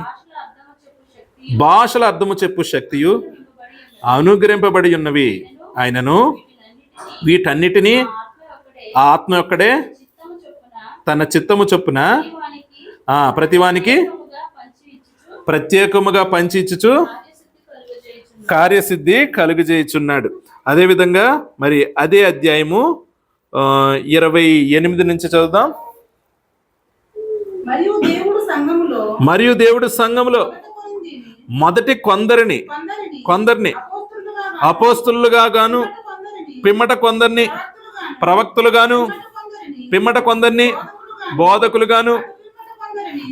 భాషల అర్థము చెప్పు శక్తియు అనుగ్రహింపబడి ఉన్నవి. ఆయనను వీటన్నిటినీ ఆత్మ ఒక్కడే తన చిత్తము చొప్పున ప్రతివానికి ప్రత్యేకముగా పంచి ఇచ్చుచు కార్యసిద్ధి కలుగజేయుచున్నాడు. అదేవిధంగా మరి అదే అధ్యాయము 28 నుంచి చదువుదాం. మరియు దేవుడు సంఘములో మొదటి కొందరిని అపోస్తులుగా గాను, పిమ్మట కొందరిని ప్రవక్తలుగాను, పిమ్మట కొందరిని బోధకులుగాను,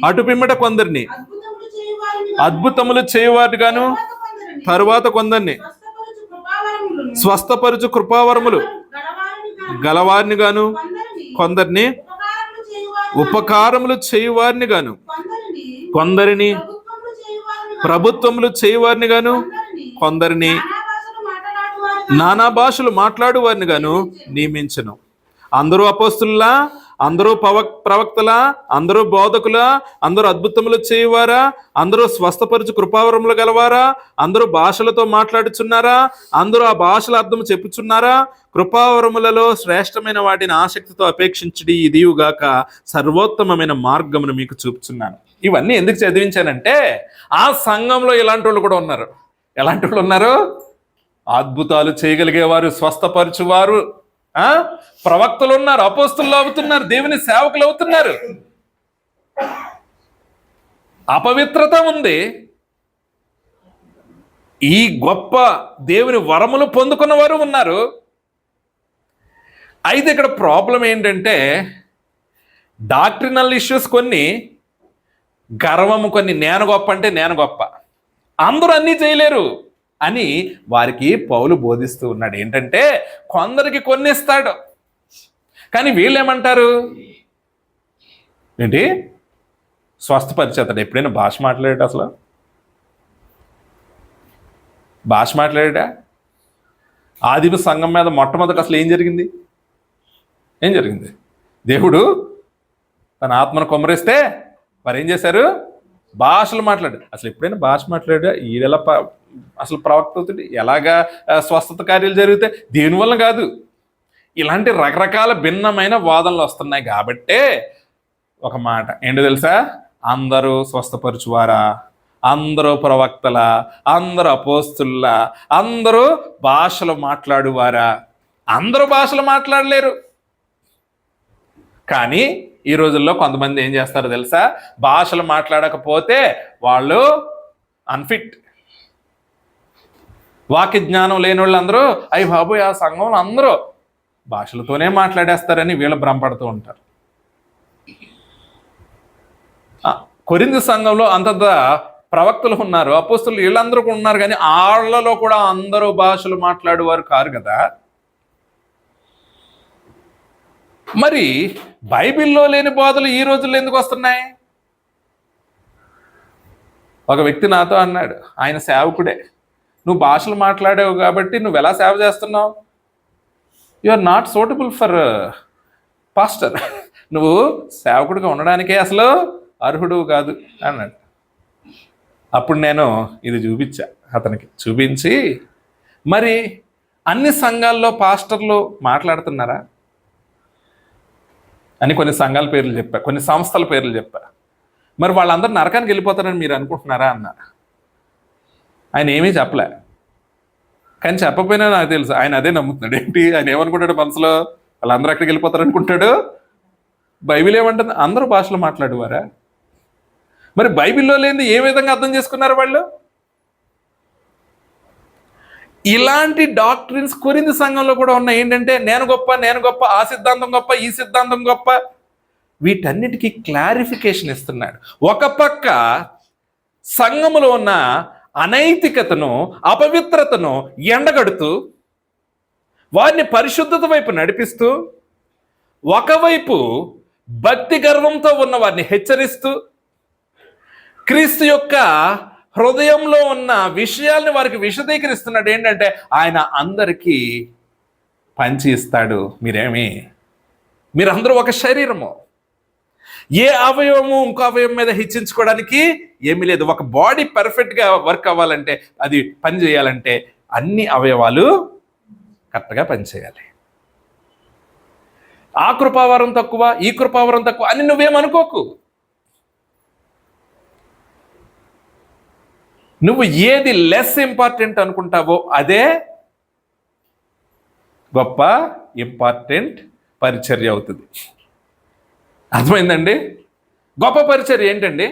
అటు పిమ్మట కొందరిని అద్భుతములు చేయువారుగాను, తరువాత కొందరిని స్వస్థపరుచు కృపావరములు గలవారిని గాను, కొందరిని ఉపకారములు చేయువారిని గాను, కొందరిని ప్రభుత్వములు చేయువారిని గాను, కొందరిని నానా భాషలు మాట్లాడు వారిని గాను నియమించను. అందరూ అపోస్తులా, అందరూ ప్రవక్తలా, అందరూ బోధకులా, అందరూ అద్భుతములు చేయువారా, అందరూ స్వస్థపరుచు కృపావరములు గలవారా, అందరూ భాషలతో మాట్లాడుచున్నారా, అందరూ ఆ భాషల అర్థం చెప్పుచున్నారా, కృపావరములలో శ్రేష్టమైన వాటిని ఆసక్తితో అపేక్షించడి, ఇదియుగాక సర్వోత్తమమైన మార్గమును మీకు చూపుచున్నాను. ఇవన్నీ ఎందుకు చదివించానంటే ఆ సంఘంలో ఇలాంటి వాళ్ళు కూడా ఉన్నారు. ఎలాంటి వాళ్ళు ఉన్నారు? అద్భుతాలు చేయగలిగేవారు, స్వస్థపరచువారు, ప్రవక్తలు ఉన్నారు, అపోస్తులు అవుతున్నారు, దేవుని సేవకులు అవుతున్నారు. అపవిత్రత ఉంది, ఈ గొప్ప దేవుని వరములు పొందుకున్న వారు ఉన్నారు. అయితే ఇక్కడ ప్రాబ్లం ఏంటంటే డాక్ట్రినల్ ఇష్యూస్ కొన్ని, గర్వము కొన్ని, నేను గొప్ప అంటే నేను గొప్ప, అందరూ అన్నీ చేయలేరు అని వారికి పౌలు బోధిస్తూ ఉన్నాడు. ఏంటంటే కొందరికి కొన్ని ఇస్తాడు, కానీ వీళ్ళు ఏమంటారు ఏంటి, స్వస్థపరిచేస్తాడు. ఎప్పుడైనా భాష మాట్లాడాడు? అసలు భాష మాట్లాడా? ఆదిమ సంఘం మీద మొట్టమొదటి అసలు ఏం జరిగింది? దేవుడు తన ఆత్మను కొమ్మరిస్తే వారు ఏం చేశారు? భాషలు మాట్లాడారు. అసలు ఎప్పుడైనా భాష మాట్లాడా? ఈడెలా అసలు ప్రవక్త అవుతుంది? ఎలాగా స్వస్థత కార్యాలు జరుగుతాయి? దేని వల్ల కాదు. ఇలాంటి రకరకాల భిన్నమైన వాదనలు వస్తున్నాయి. కాబట్టే ఒక మాట ఏంటో తెలుసా, అందరూ స్వస్థపరచువారా, అందరూ ప్రవక్తల, అందరూ అపోస్తుల, అందరూ భాషలు మాట్లాడువారా? అందరూ భాషలు మాట్లాడలేరు. కానీ ఈ రోజుల్లో కొంతమంది ఏం చేస్తారో తెలుసా, భాషలు మాట్లాడకపోతే వాళ్ళు అన్ఫిట్, వాక్య జ్ఞానం లేని వాళ్ళు అందరూ అయ్యి బాబోయ్ ఆ సంఘంలో అందరూ భాషలతోనే మాట్లాడేస్తారని వీళ్ళు భ్రమపడుతూ ఉంటారు. కొరింథీ సంఘంలో అంతంత ప్రవక్తలు ఉన్నారు, అపోస్తులు వీళ్ళందరూ కూడా ఉన్నారు, కానీ వాళ్ళలో కూడా అందరూ భాషలు మాట్లాడేవారు కారు కదా. మరి బైబిల్లో లేని బోధలు ఈ రోజుల్లో ఎందుకు వస్తున్నాయి? ఒక వ్యక్తి నాతో అన్నాడు, ఆయన సేవకుడే, నువ్వు భాషలు మాట్లాడావు కాబట్టి నువ్వు ఎలా సేవ చేస్తున్నావు? You are not suitable for pastor, నువ్వు సేవకుడిగా ఉండడానికే అసలు అర్హుడు కాదు అన్నాడు. అప్పుడు నేను ఇది చూపించా అతనికి, చూపించి మరి అన్ని సంఘాల్లో పాస్టర్లు మాట్లాడుతున్నారా అని కొన్ని సంఘాల పేర్లు చెప్పా, కొన్ని సంస్థల పేర్లు చెప్పా. మరి వాళ్ళందరూ నరకానికి వెళ్ళిపోతారని మీరు అనుకుంటున్నారా అన్న. ఆయన ఏమీ చెప్పలే, కానీ చెప్పకపోయినా నాకు తెలుసు ఆయన అదే నమ్ముతున్నాడు. ఏంటి ఆయన ఏమనుకుంటాడు మనసులో? వాళ్ళందరూ ఎక్కడికి వెళ్ళిపోతారు అనుకుంటాడు. బైబిల్ ఏమంటుంది? అందరూ భాషలో మాట్లాడేవారా? మరి బైబిల్లో లేని ఏ విధంగా అర్థం చేసుకున్నారు వాళ్ళు? ఇలాంటి డాక్ట్రిన్స్ కొరింథీ సంఘంలో కూడా ఉన్నాయి. ఏంటంటే నేను గొప్ప, ఆ సిద్ధాంతం గొప్ప, ఈ సిద్ధాంతం గొప్ప. వీటన్నిటికీ క్లారిఫికేషన్ ఇస్తున్నాడు. ఒక పక్క సంఘములో ఉన్న అనైతికతను, అపవిత్రతను ఎండగడుతూ వారిని పరిశుద్ధత వైపు నడిపిస్తూ, ఒకవైపు భక్తి గర్వంతో ఉన్న వారిని హెచ్చరిస్తూ, క్రీస్తు యొక్క హృదయంలో ఉన్న విషయాల్ని వారికి విశదీకరిస్తున్నాడు. ఏంటంటే ఆయన అందరికీ పంచి ఇస్తాడు. మీరందరూ ఒక శరీరము, ఏ అవయవము ఇంకో అవయవం మీద హెచ్చించుకోవడానికి ఏమీ లేదు. ఒక బాడీ పర్ఫెక్ట్గా వర్క్ అవ్వాలంటే, అది పని చేయాలంటే అన్ని అవయవాలు కరెక్ట్గా పనిచేయాలి. ఆ కృపావరం తక్కువ, ఈ కృపావరం తక్కువ అని నువ్వేమనుకోకు. నువ్వు ఏది లెస్ ఇంపార్టెంట్ అనుకుంటావో అదే గొప్ప ఇంపార్టెంట్ పరిచర్య అవుతుంది. అర్థమైందండి? గొప్ప పరిచర్య ఏంటండి?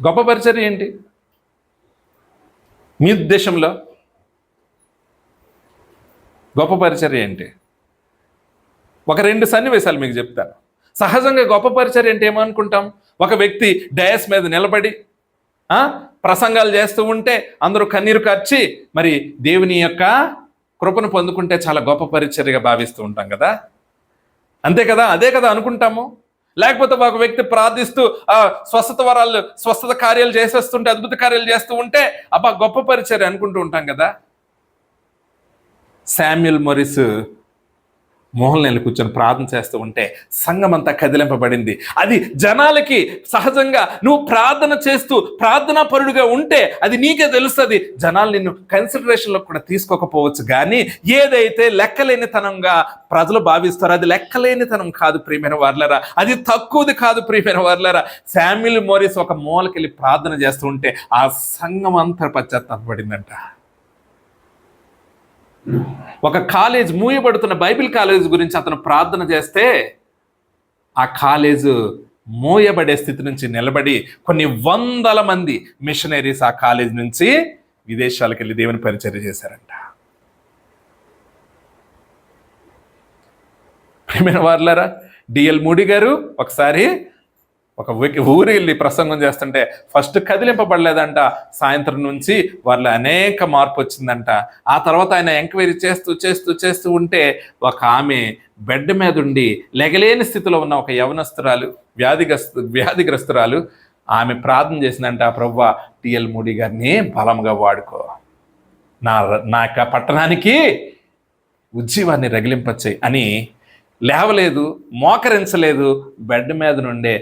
గొప్ప పరిచర్య ఏంటి మీ ఉద్దేశంలో? గొప్ప పరిచర్య ఏంటి? ఒక 2 సన్నివేశాలు మీకు చెప్తాను. సహజంగా గొప్ప పరిచర్య అంటే ఏమనుకుంటాం? ఒక వ్యక్తి డయాస్ మీద నిలబడి ప్రసంగాలు చేస్తూ ఉంటే అందరూ కన్నీరు కార్చి మరి దేవుని యొక్క కృపను పొందుకుంటే చాలా గొప్ప పరిచర్యగా భావిస్తూ ఉంటాం కదా. అంతే కదా, అదే కదా అనుకుంటాము. లేకపోతే ఒక వ్యక్తి ప్రార్థిస్తూ స్వస్థత కార్యాలు చేసేస్తుంటే, అద్భుత కార్యాలు చేస్తూ ఉంటే అబ్బా గొప్ప పరిచర్య అనుకుంటూ ఉంటాం కదా. శామ్యుయల్ మొరిస్ మోహన్ నెల కూర్చొని ప్రార్థన చేస్తూ ఉంటే సంఘం అంతా కదిలింపబడింది. అది జనాలకి సహజంగా నువ్వు ప్రార్థన చేస్తూ ప్రార్థనా పరుడుగా ఉంటే అది నీకే తెలుస్తుంది. జనాలు నిన్ను కన్సిడరేషన్లో కూడా తీసుకోకపోవచ్చు, కానీ ఏదైతే లెక్కలేనితనంగా ప్రజలు భావిస్తారో అది లెక్కలేనితనం కాదు ప్రియమైన వార్లరా, అది తక్కువది కాదు ప్రియమైన వార్లరా. శామ్యుయల్ మోరిస్ ఒక మూలకెళ్ళి ప్రార్థన చేస్తూ ఉంటే ఆ సంఘం అంతా పశ్చాత్తాపపడిందంట. ఒక కాలేజ్ మూయబడుతున్న బైబిల్ కాలేజ్ గురించి అతను ప్రార్థన చేస్తే ఆ కాలేజ్ మూయబడే స్థితి నుంచి నిలబడి కొన్ని వందల మంది మిషనరీస్ ఆ కాలేజ్ నుంచి విదేశాలకు వెళ్ళి దేవుని పరిచర్య చేశారంట. ప్రియమైన వారులారా, డిఎల్ మూడీ గారు ఒకసారి ఒక ఊరు వెళ్ళి ప్రసంగం చేస్తుంటే ఫస్ట్ కదిలింపబడలేదంట. సాయంత్రం నుంచి వాళ్ళ అనేక మార్పు వచ్చిందంట. ఆ తర్వాత ఆయన ఎంక్వైరీ చేస్తూ చేస్తూ చేస్తూ ఉంటే ఒక ఆమె బెడ్ మీద ఉండి లెగలేని స్థితిలో ఉన్న ఒక యవనస్తురాలు, వ్యాధిగ్రస్తురాలు, ఆమె ప్రార్థన చేసిందంట, ప్రభువా టిఎల్ మూడీ గారిని బలంగా వాడుకో, నా యొక్క పట్టణానికి ఉజ్జీవాన్ని రగిలింపచ్చాయి అని లేవలేదు, మోకరించలేదు, బెడ్ మీద నుండే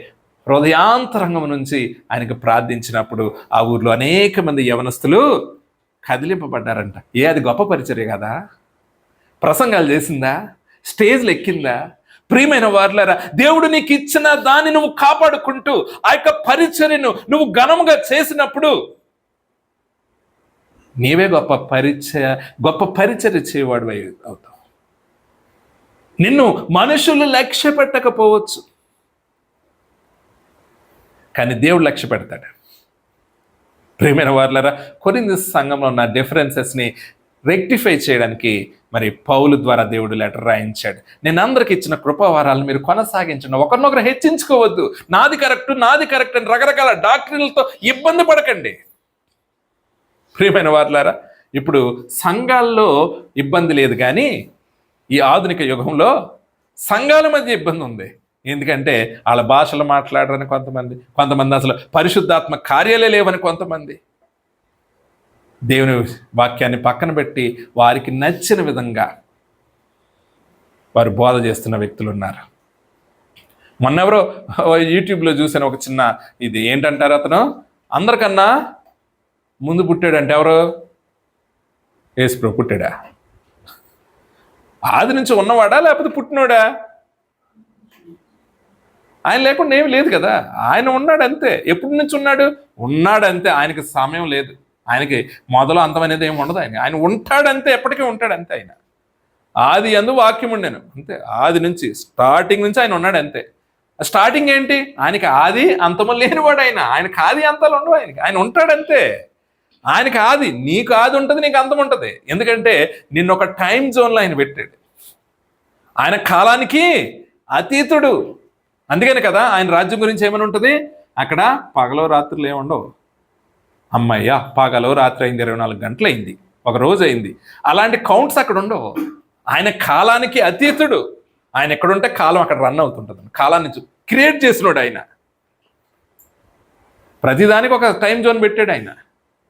హృదయాంతరంగం నుంచి ఆయనకు ప్రార్థించినప్పుడు ఆ ఊర్లో అనేక మంది యవనస్తులు కదిలింపబడ్డారంట. అది గొప్ప పరిచర్య కదా? ప్రసంగాలు చేసిందా? స్టేజ్లు ఎక్కిందా? ప్రియమైన వారులారా, దేవుడు నీకు ఇచ్చిన దాన్ని నువ్వు కాపాడుకుంటూ ఆ యొక్క పరిచర్యను నువ్వు ఘనముగా చేసినప్పుడు నీవే గొప్ప పరిచర్య చేయవాడు అవుతావు. నిన్ను మనుషులు లక్ష్య పెట్టకపోవచ్చు, కానీ దేవుడు లక్ష్య పెడతాడు. ప్రియమైన వారులారా, కొరింథీ సంఘంలో ఉన్న డిఫరెన్సెస్ని రెక్టిఫై చేయడానికి మరి పౌలు ద్వారా దేవుడు లెటర్ రాయించాడు. నేను అందరికి ఇచ్చిన కృపావారాలను మీరు కొనసాగించండి, ఒకరినొకరు హెచ్చించుకోవద్దు, నాది కరెక్ట్ అని రకరకాల డాక్టరీలతో ఇబ్బంది పడకండి. ప్రియమైన వారులారా, ఇప్పుడు సంఘాల్లో ఇబ్బంది లేదు, కానీ ఈ ఆధునిక యుగంలో సంఘాల మధ్య ఇబ్బంది ఉంది. ఎందుకంటే వాళ్ళ భాషలు మాట్లాడరని కొంతమంది అసలు పరిశుద్ధాత్మ కార్యాలే లేవని కొంతమంది దేవుని వాక్యాన్ని పక్కన పెట్టి వారికి నచ్చిన విధంగా వారు బోధ చేస్తున్న వ్యక్తులు ఉన్నారు. మొన్నెవరో యూట్యూబ్లో చూసిన ఒక చిన్న ఇది ఏంటంటారు, అతను అందరికన్నా ముందు పుట్టాడంటే ఎవరు? యేసుప్రభు పుట్టాడా? ఆది నుంచి ఉన్నవాడా లేకపోతే పుట్టినోడా? ఆయన లేకుండా ఏమి లేదు కదా. ఆయన ఉన్నాడు అంతే. ఎప్పటి నుంచి ఉన్నాడు అంతే. ఆయనకి సమయం లేదు, ఆయనకి మొదలు అంతం అనేది ఏమి ఉండదు. ఆయన ఉంటాడంతే, ఎప్పటికీ ఉంటాడంతే. ఆయన ఆది యందు వాక్యం ఉండేను అంతే. ఆది నుంచి స్టార్టింగ్ నుంచి ఆయన ఉన్నాడు అంతే. స్టార్టింగ్ ఏంటి? ఆయనకి ఆది అంతము లేనివాడు. ఆయనకి ఆది అంతాలు ఉండవు. ఆయన ఉంటాడంతే. ఆయనకి ఆది, నీకు ఆది ఉంటుంది, నీకు అంతం ఉంటుంది. ఎందుకంటే నిన్న ఒక టైం జోన్లో ఆయన పెట్టాడు. ఆయన కాలానికి అతీతుడు. అందుకని కదా ఆయన రాజ్యం గురించి ఏమని ఉంటుంది, అక్కడ పగలో రాత్రులు ఏముండవు. అమ్మయ్య, పగలో రాత్రి అయింది, 24 గంటలు అయింది, ఒక రోజు అయింది, అలాంటి కౌంట్స్ అక్కడ ఉండవు. ఆయన కాలానికి అతీతుడు. ఆయన ఎక్కడుంటే కాలం అక్కడ రన్ అవుతుంటుంది. కాలాన్ని క్రియేట్ చేసినోడు ఆయన. ప్రతిదానికి ఒక టైం జోన్ పెట్టాడు ఆయన.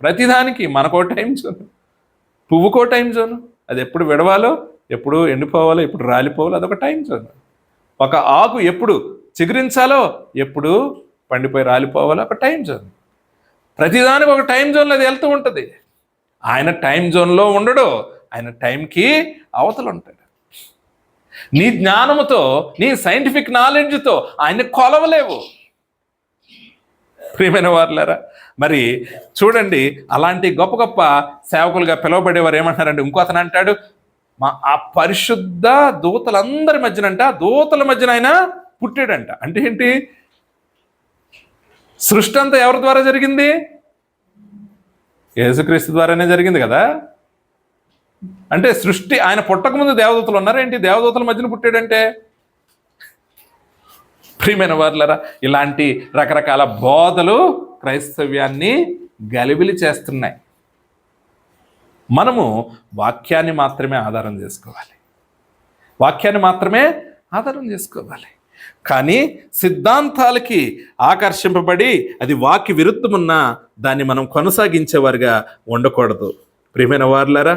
ప్రతిదానికి మనకో టైం జోన్, పువ్వుకో టైం జోన్, అది ఎప్పుడు విడవాలో, ఎప్పుడు ఎండిపోవాలో, ఎప్పుడు రాలిపోవాలో అదొక టైం జోన్. ఒక ఆకు ఎప్పుడు చిగురించాలో, ఎప్పుడు పండిపోయి రాలిపోవాలో ఒక టైం జోన్. ప్రతిదానికి ఒక టైం జోన్లో అది వెళ్తూ ఉంటుంది. ఆయన టైం జోన్లో ఉండడు, ఆయన టైంకి అవతలు ఉంటాడు. నీ జ్ఞానముతో, నీ సైంటిఫిక్ నాలెడ్జ్తో ఆయన కొలవలేవు. ప్రియమైన వారులారా, మరి చూడండి, అలాంటి గొప్ప గొప్ప సేవకులుగా పిలువబడేవారు ఏమంటారంటే, ఇంకో అతను అంటాడు, ఆ పరిశుద్ధ దూతలందరి మధ్యనంట, దూతల మధ్యన ఆయన పుట్టాడంట. అంటే ఏంటి? సృష్టి అంతా ఎవరి ద్వారా జరిగింది? యేసుక్రీస్తు ద్వారానే జరిగింది కదా. అంటే సృష్టి, ఆయన పుట్టకముందు దేవదూతలు ఉన్నారేంటి? దేవదూతల మధ్యన పుట్టాడంటే. ప్రియమైన వారులారా, ఇలాంటి రకరకాల బోధలు క్రైస్తవ్యాన్ని గలిబిలి చేస్తున్నాయి. మనము వాక్యాన్ని మాత్రమే ఆధారం చేసుకోవాలి. కానీ సిద్ధాంతాలకి ఆకర్షింపబడి అది వాక్య విరుద్ధమున్నా దాన్ని మనం కొనసాగించేవారుగా ఉండకూడదు. ప్రియమైన వారులారా,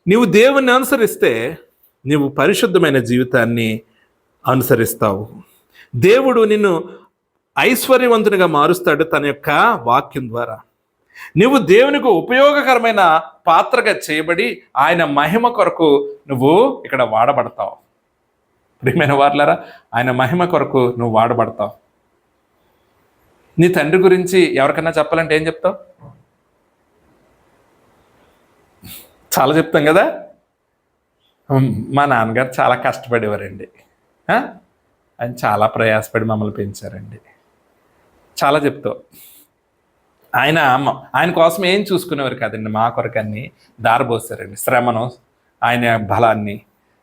నీవు దేవుణ్ణి అనుసరిస్తే నీవు పరిశుద్ధమైన జీవితాన్ని అనుసరిస్తావు. దేవుడు నిన్ను ఐశ్వర్యవంతునిగా మారుస్తాడు తన యొక్క వాక్యం ద్వారా. నువ్వు దేవునికి ఉపయోగకరమైన పాత్రగా చేయబడి ఆయన మహిమ కొరకు నువ్వు ఇక్కడ వాడబడతావు. ప్రియమైన వారులారా, ఆయన మహిమ కొరకు నువ్వు వాడబడతావు. నీ తండ్రి గురించి ఎవరికన్నా చెప్పాలంటే ఏం చెప్తావు? చాలా చెప్తాం కదా. మా నాన్నగారు చాలా కష్టపడేవారండి, ఆయన చాలా ప్రయాసపడి మమ్మల్ని పెంచారండి, చాలా చెప్తావు. ఆయన కోసం ఏం చూసుకునేవారు కాదండి, మా కొరకు అన్ని దారబోసారండి. శ్రమను, ఆయన బలాన్ని,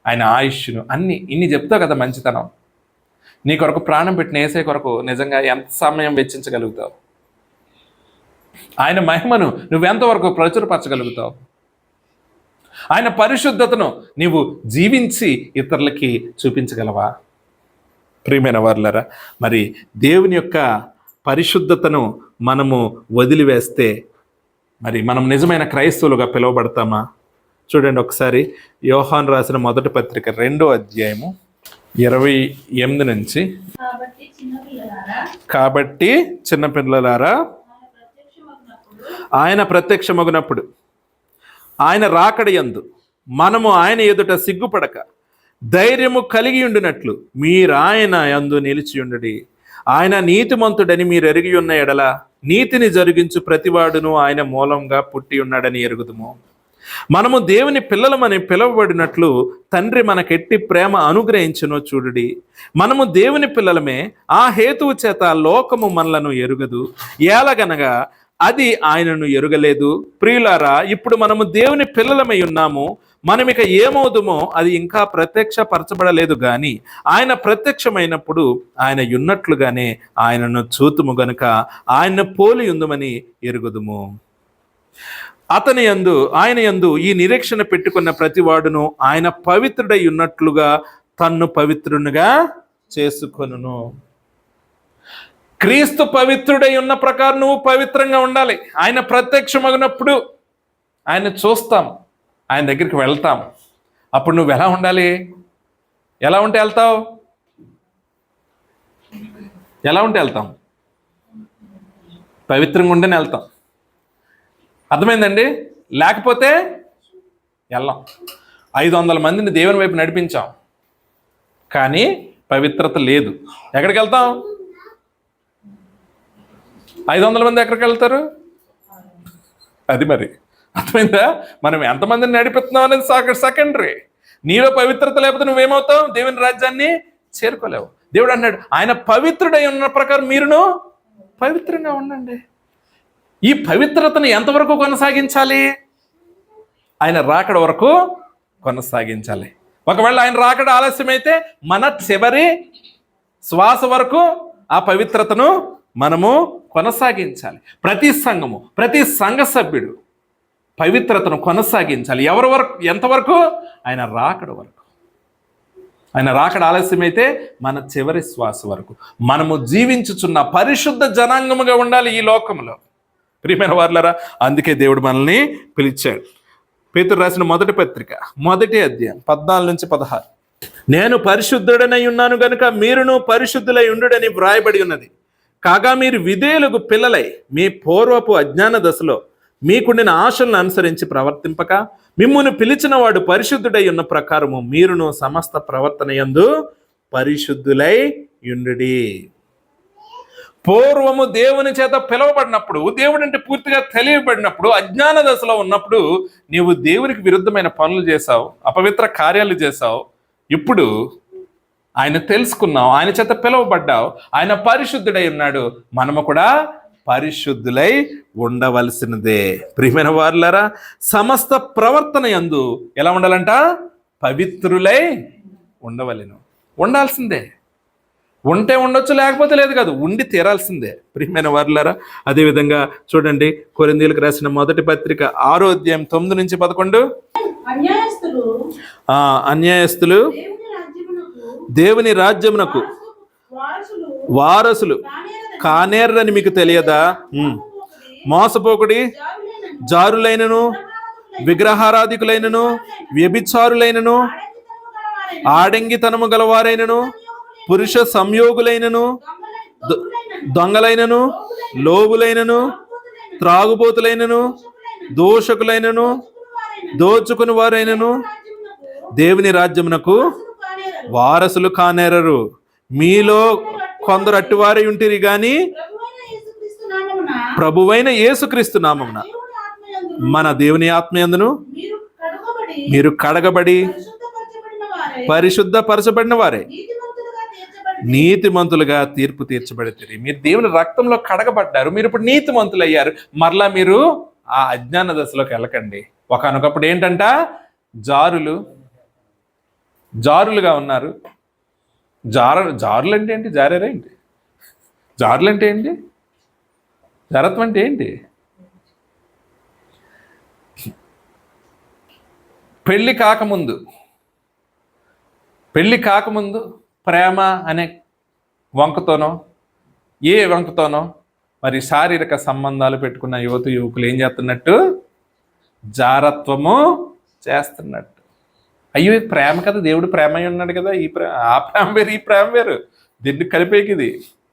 ఆయన ఆయుష్ను, అన్ని ఇన్ని చెప్తావు కదా మంచితనం. నీ కొరకు ప్రాణం పెట్టిన యేసయ్య కొరకు నిజంగా ఎంత సమయం వెచ్చించగలుగుతావు? ఆయన మహిమను నువ్వెంతవరకు ప్రచురపరచగలుగుతావు? ఆయన పరిశుద్ధతను నీవు జీవించి ఇతరులకి చూపించగలవా? ప్రియమైన వారులారా, మరి దేవుని యొక్క పరిశుద్ధతను మనము వదిలివేస్తే మరి మనం నిజమైన క్రైస్తవులుగా పిలువబడతామా? చూడండి ఒకసారి యోహాను రాసిన మొదటి పత్రిక 2వ అధ్యాయము 28 నుంచి. కాబట్టి చిన్నపిల్లలారా, ఆయన ప్రత్యక్షమగునప్పుడు ఆయన రాకడ యందు మనము ఆయన ఎదుట సిగ్గుపడక ధైర్యము కలిగి ఉండినట్లు మీరాయన యందు నిలిచి ఉండుడి. ఆయన నీతిమంతుడని మీరు ఎరిగి ఉన్న ఎడల నీతిని జరిగించు ప్రతివాడును ఆయన మూలంగా పుట్టి ఉన్నాడని ఎరుగుదుము. మనము దేవుని పిల్లలమని పిలువబడినట్లు తండ్రి మనకెట్టి ప్రేమ అనుగ్రహించునో చూడుడి. మనము దేవుని పిల్లలమే, ఆ హేతువు చేత లోకము మనలను ఎరుగదు, ఏలగనగా అది ఆయనను ఎరుగలేదు. ప్రియులారా, ఇప్పుడు మనము దేవుని పిల్లలమై ఉన్నాము. మనం ఇక ఏమవుదుమో అది ఇంకా ప్రత్యక్షపరచబడలేదు, కానీ ఆయన ప్రత్యక్షమైనప్పుడు ఆయన ఉన్నట్లుగానే ఆయనను చూతుము గనుక ఆయన్ను పోలి ఉందమని ఎరుగుదుము. ఆయన యందు ఈ నిరీక్షణ పెట్టుకున్న ప్రతివాడును ఆయన పవిత్రుడై ఉన్నట్లుగా తన్ను పవిత్రునిగా చేసుకొనును. క్రీస్తు పవిత్రుడై ఉన్న ప్రకారం నువ్వు పవిత్రంగా ఉండాలి. ఆయన ప్రత్యక్షమగినప్పుడు ఆయన చూస్తాం, ఆయన దగ్గరికి వెళ్తాం. అప్పుడు నువ్వు ఎలా ఉండాలి? ఎలా ఉంటే వెళ్తావు? ఎలా ఉంటే వెళ్తాం? పవిత్రంగా ఉంటేనే వెళ్తాం. అర్థమైందండి? లేకపోతే వెళ్ళాం. 500 మందిని దేవుని వైపు నడిపించాం, కానీ పవిత్రత లేదు. ఎక్కడికి వెళ్తాం? 500 మంది ఎక్కడికి వెళ్తారు? అది మరి అర్థమైందా? మనం ఎంతమందిని నడిపిస్తున్నాం అనేది సెకండరీ. నీలో పవిత్రత లేకపోతే నువ్వేమవుతావు? దేవుని రాజ్యాన్ని చేరుకోలేవు. దేవుడు అన్నాడు, ఆయన పవిత్రుడై ఉన్న ప్రకారం మీరును పవిత్రంగా ఉండండి. ఈ పవిత్రతను ఎంతవరకు కొనసాగించాలి? ఆయన రాకడ వరకు కొనసాగించాలి. ఒకవేళ ఆయన రాకడ ఆలస్యమైతే మన చివరి శ్వాస వరకు ఆ పవిత్రతను మనము కొనసాగించాలి. ప్రతి సంఘము, ప్రతి సంఘ సభ్యుడు పవిత్రతను కొనసాగించాలి. ఎవరి వరకు? ఎంతవరకు? ఆయన రాకడ వరకు. ఆయన రాకడ ఆలస్యమైతే మన చివరి శ్వాస వరకు మనము జీవించుచున్న పరిశుద్ధ జనాంగముగా ఉండాలి ఈ లోకంలో. ప్రియమైన వారులారా, అందుకే దేవుడు మనల్ని పిలిచాడు. పేతురు రాసిన మొదటి పత్రిక 1వ అధ్యాయం 14 నుంచి 16. నేను పరిశుద్ధుడనై ఉన్నాను గనుక మీరును పరిశుద్ధులై ఉండుడని వ్రాయబడి ఉన్నది. కాగా మీరు విధేయులకు పిల్లలై మీ పూర్వపు అజ్ఞాన దశలో మీకుండిన ఆశలను అనుసరించి ప్రవర్తింపక మిమ్మును పిలిచిన వాడు పరిశుద్ధుడై ఉన్న ప్రకారము మీరును సమస్త ప్రవర్తన యందు పరిశుద్ధులై ఉండుడి. పూర్వము దేవుని చేత పిలువబడినప్పుడు, దేవుడు అంటే పూర్తిగా తెలియబడినప్పుడు, అజ్ఞాన దశలో ఉన్నప్పుడు నీవు దేవునికి విరుద్ధమైన పనులు చేశావు, అపవిత్ర కార్యాలు చేశావు. ఇప్పుడు ఆయన తెలుసుకున్నావు, ఆయన చేత పిలువబడ్డావు, ఆయన పరిశుద్ధుడై ఉన్నాడు. మనము కూడా పరిశుద్ధులై ఉండవలసినదే. ప్రియమైన వారులారా, సమస్త ప్రవర్తన యందు ఎలా ఉండాలంట? పవిత్రులై ఉండవలెను. ఉండాల్సిందే. ఉంటే ఉండొచ్చు, లేకపోతే లేదు కాదు, ఉండి తీరాల్సిందే. ప్రియమైన వారులారా, అదేవిధంగా చూడండి కొరింథీయులకు రాసిన మొదటి పత్రిక 6వ అధ్యాయం 9 నుంచి 11. అన్యాయస్తులు దేవుని రాజ్యమునకు వారసులు కానేరని మీకు తెలియదా? మోసపోకుడి, జారులైనను, విగ్రహారాధికులైనను, వ్యభిచారులైనను, ఆడంగితనము గలవారైనను, పురుష సంయోగులైనను, దొంగలైనను, లోబులైనను, త్రాగుబోతులైనను, దోషకులైనను, దోచుకుని వారైనను దేవుని రాజ్యమునకు వారసులు కానేరరు. మీలో కొందరు అట్టివారై ఉంటిరి గాని ప్రభువైన యేసుక్రీస్తు నామమున మన దేవుని ఆత్మయందును మీరు కడగబడి పరిశుద్ధపరచబడిన వారే నీతిమంతులుగా తీర్పు తీర్చబడితే మీరు దేవుని రక్తంలో కడగబడ్డారు. మీరు ఇప్పుడు నీతిమంతులు అయ్యారు. మరలా మీరు ఆ అజ్ఞాన దశలోకి వెళ్ళకండి. ఒకనొకప్పుడు ఏంటంట, జారులుగా ఉన్నారు. జారులు అంటే ఏంటి? జారారా ఏంటి? జారులు అంటే ఏంటి? జారత్వం అంటే ఏంటి? పెళ్ళి కాకముందు ప్రేమ అనే వంకతోనో మరి శారీరక సంబంధాలు పెట్టుకున్న యువకులు ఏం చేస్తున్నట్టు? జారత్వము చేస్తున్నట్టు. అయ్యో ఇది ప్రేమ కదా, దేవుడు ప్రేమ అయి ఉన్నాడు కదా, ఆ ప్రేమ వేరు ఈ ప్రేమ వేరు, దీన్ని కలిపేకి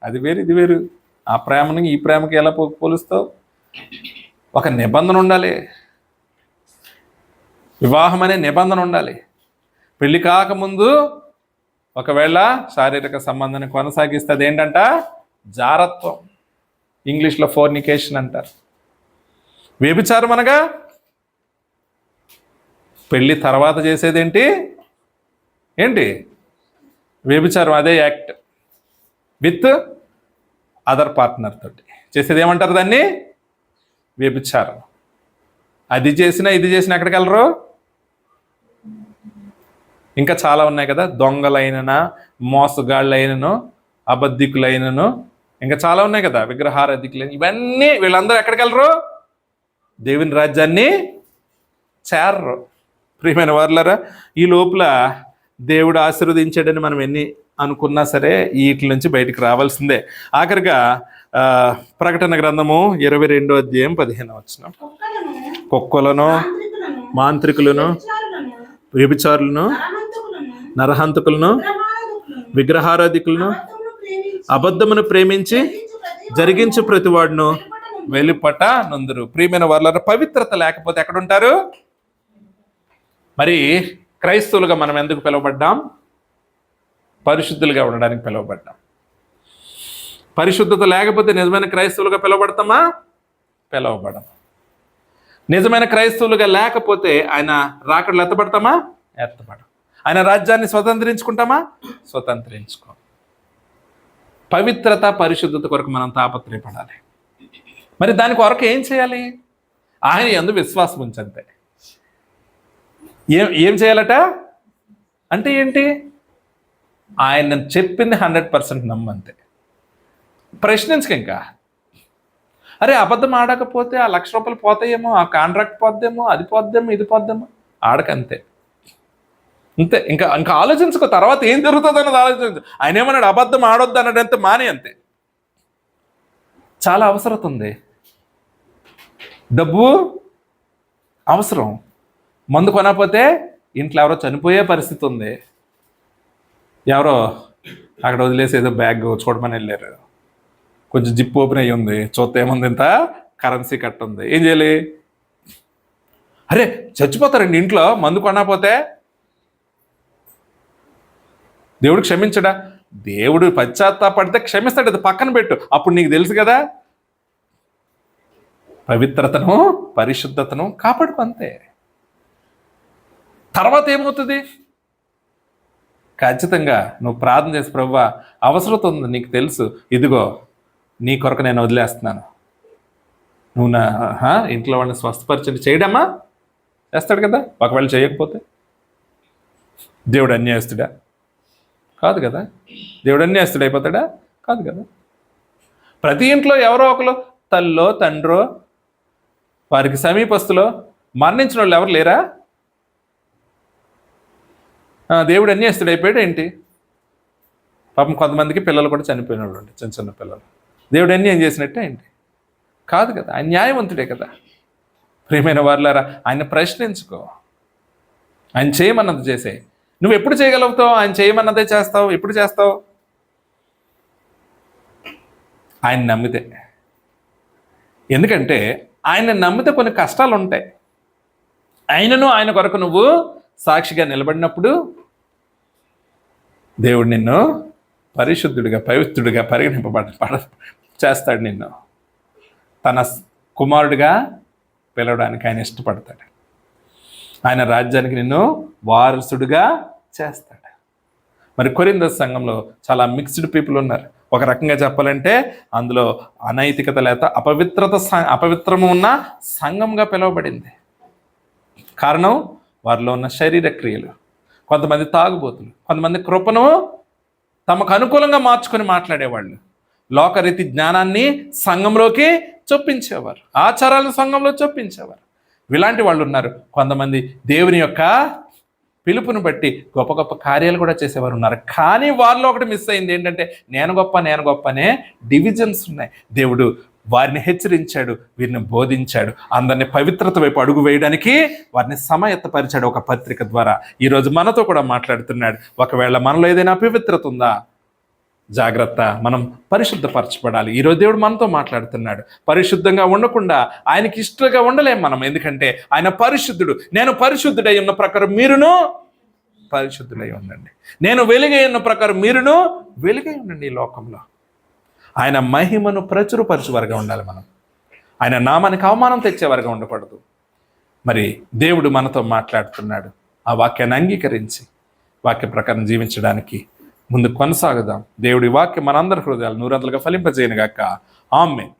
అది వేరు ఇది వేరు. ఆ ప్రేమని ఈ ప్రేమకి ఎలా పోలుస్తావు? ఒక నిబంధన ఉండాలి. వివాహం అనే నిబంధన ఉండాలి. పెళ్లి కాకముందు ఒకవేళ శారీరక సంబంధాన్ని కొనసాగిస్తే అదేంటంట? జారత్వం. ఇంగ్లీష్లో ఫోర్నికేషన్ అంటారు. వ్యభిచారం అనగా పెళ్లి తర్వాత చేసేదేంటి? వ్యభిచారం. అదే యాక్ట్ విత్ అదర్ పార్ట్నర్ తోటి చేసేది ఏమంటారు? దాన్ని వ్యభిచారం. అది చేసినా ఇది చేసినా ఎక్కడికి వెళ్ళరు? ఇంకా చాలా ఉన్నాయి కదా, దొంగలైనను, మోసగాళ్ళైనను, అబద్ధికులైనను, ఇంకా చాలా ఉన్నాయి కదా, విగ్రహారాధికులైన. ఇవన్నీ వీళ్ళందరూ ఎక్కడికి వెళ్ళరు? దేవుని రాజ్యాన్ని చేరరు. ప్రియమైన వారులారా, ఈ లోపల దేవుడు ఆశీర్వదించాడని మనం ఎన్ని అనుకున్నా సరే వీటి నుంచి బయటికి రావాల్సిందే. ఆఖరిగా ప్రకటన గ్రంథము 22:15 కుక్కలను, మాంత్రికులను, వ్యభిచారులను, నరహంతకులను, విగ్రహారాధికులను, అబద్ధమును ప్రేమించి జరిగించు ప్రతివాడును వెలుపట నుందురు. ప్రియమైన వారులారా, పవిత్రత లేకపోతే ఎక్కడుంటారు? మరి క్రైస్తవులుగా మనం ఎందుకు పిలువబడ్డాం? పరిశుద్ధులుగా ఉండడానికి పిలువబడ్డాం. పరిశుద్ధత లేకపోతే నిజమైన క్రైస్తవులుగా పిలువబడతామా? పిలువబడము. నిజమైన క్రైస్తవులుగా లేకపోతే ఆయన రాకడలు ఎత్తబడతామా? ఎత్తబడం. ఆయన రాజ్యాన్ని స్వతంత్రించుకుంటామా? స్వతంత్రించుకో. పవిత్రత, పరిశుద్ధత కొరకు మనం తాపత్రయపడాలి. మరి దాని కొరకు ఏం చేయాలి? ఆయన యందు విశ్వాసం ఉంచంతే. ఏం చేయాలట అంటే ఏంటి? ఆయన చెప్పింది 100% నమ్మంతే. ప్రశ్నించక ఇంకా. అరే అబద్ధం ఆడకపోతే ఆ ₹1,00,000 పోతాయేమో, ఆ కాంట్రాక్ట్ పోద్దేమో, అది పోద్దేమో, ఇది పోద్దేమో, ఆడకంతే. అంతే. ఇంకా ఆలోచించుకో, తర్వాత ఏం జరుగుతుంది అన్నది ఆలోచించు. ఆయన ఏమన్నాడు? అబద్ధం ఆడొద్దు అన్నాడు, అంతే. మానే అంతే. చాలా అవసరం ఉంది. డబ్బు అవసరం. మందు కొనకపోతే ఇంట్లో ఎవరో చనిపోయే పరిస్థితి ఉంది. ఎవరో అక్కడ వదిలేసి ఏదో బ్యాగ్ చూడమని వెళ్ళారు. కొంచెం జిప్ ఓపెన్ అయ్యి ఉంది. చూస్తే ఏముంది? ఇంత కరెన్సీ కట్ ఉంది. ఏం చేయాలి? అరే చచ్చిపోతారండి ఇంట్లో మందు కొనకపోతే. దేవుడు క్షమించడా? దేవుడు పశ్చాత్తాపడితే క్షమిస్తాడు. అది పక్కన పెట్టు. అప్పుడు నీకు తెలుసు కదా, పవిత్రతను, పరిశుద్ధతను కాపాడు అంతే. తర్వాత ఏమవుతుంది? ఖచ్చితంగా నువ్వు ప్రార్థన చేసి, ప్రభువా అవసరం ఉంది, నీకు తెలుసు, ఇదిగో నీ కొరకు నేను వదిలేస్తున్నాను, నువ్వు నా ఇంట్లో వాళ్ళని స్వస్థపరిచయం చేయడమ్మా. చేస్తాడు కదా. ఒకవేళ చేయకపోతే దేవుడు అన్యాయస్తుడా? కాదు కదా. దేవుడు అన్యాయస్తుడు అయిపోతాడా? కాదు కదా. ప్రతి ఇంట్లో ఎవరో ఒకరు, తల్లో తండ్రో వారికి సమీపస్తులో మరణించిన వాళ్ళు ఎవరు లేరా? దేవుడు అన్యాయస్తుడు అయిపోయాడు ఏంటి? పాపం కొంతమందికి పిల్లలు కూడా చనిపోయిన వాళ్ళు ఉండే, చిన్న చిన్న పిల్లలు. దేవుడు అన్యాయం చేసినట్టే ఏంటి? కాదు కదా. ఆయన న్యాయవంతుడే కదా. ప్రియమైన వారులారా, ఆయన ప్రశ్నించుకో. ఆయన చేయమన్నది చేసే. నువ్వు ఎప్పుడు చేయగలుగుతావు? ఆయన చేయమన్నదే చేస్తావు. ఎప్పుడు చేస్తావు? ఆయన నమ్మితే. ఎందుకంటే ఆయన నమ్మితే కొన్ని కష్టాలు ఉంటాయి. ఆయన కొరకు నువ్వు సాక్షిగా నిలబడినప్పుడు దేవుడు నిన్ను పరిశుద్ధుడిగా, పవిత్రుడిగా చేస్తాడు. నిన్ను తన కుమారుడిగా పిలవడానికి ఆయన ఇష్టపడతాడు. ఆయన రాజ్యానికి నిన్ను వారసుడిగా చేస్తాడు. మరి కొరింథీ సంఘంలో చాలా మిక్స్డ్ పీపుల్ ఉన్నారు. ఒక రకంగా చెప్పాలంటే అందులో అనైతికత లేక అపవిత్రము ఉన్న సంఘంగా పిలువబడింది. కారణం వారిలో ఉన్న శరీర క్రియలు. కొంతమంది తాగుబోతులు, కొంతమంది కృపను తమకు అనుకూలంగా మార్చుకొని మాట్లాడేవాళ్ళు, లోకరీతి జ్ఞానాన్ని సంఘంలోకి చొప్పించేవారు, ఆచారాలను సంఘంలో చొప్పించేవారు. ఇలాంటి వాళ్ళు ఉన్నారు. కొంతమంది దేవుని యొక్క పిలుపుని బట్టి గొప్ప గొప్ప కార్యాలు కూడా చేసేవారు ఉన్నారు. కానీ వాళ్ళు ఒకటి మిస్ అయింది ఏంటంటే నేను గొప్ప అనే డివిజన్స్ ఉన్నాయి. దేవుడు వారిని హెచ్చరించాడు, వీరిని బోధించాడు, అందరిని పవిత్రత వైపు అడుగు వేయడానికి వారిని సమాయత్తపరిచాడు ఒక పత్రిక ద్వారా. ఈరోజు మనతో కూడా మాట్లాడుతున్నాడు. ఒకవేళ మనలో ఏదైనా అపవిత్రత ఉందా, జాగ్రత్త, మనం పరిశుద్ధపరచబడాలి. ఈరోజు దేవుడు మనతో మాట్లాడుతున్నాడు. పరిశుద్ధంగా ఉండకుండా ఆయనకి ఇష్టంగా ఉండలేం మనం, ఎందుకంటే ఆయన పరిశుద్ధుడు. నేను పరిశుద్ధుడై ఉన్న ప్రకారం మీరును పరిశుద్ధుడై ఉండండి, నేను వెలుగై ఉన్న ప్రకారం మీరును వెలుగై ఉండండి. ఈ లోకంలో ఆయన మహిమను ప్రచురపరచువారుగా ఉండాలి మనం. ఆయన నామానికి అవమానం తెచ్చేవారుగా ఉండకూడదు. మరి దేవుడు మనతో మాట్లాడుతున్నాడు. ఆ వాక్యాన్ని అంగీకరించి వాక్య ప్రకారం జీవించడానికి ముందు కొనసాగుదాం. దేవుడి వాక్యం మనందరి హృదయాలు 100గా ఫలింపజేయనుగాక. ఆమేన్.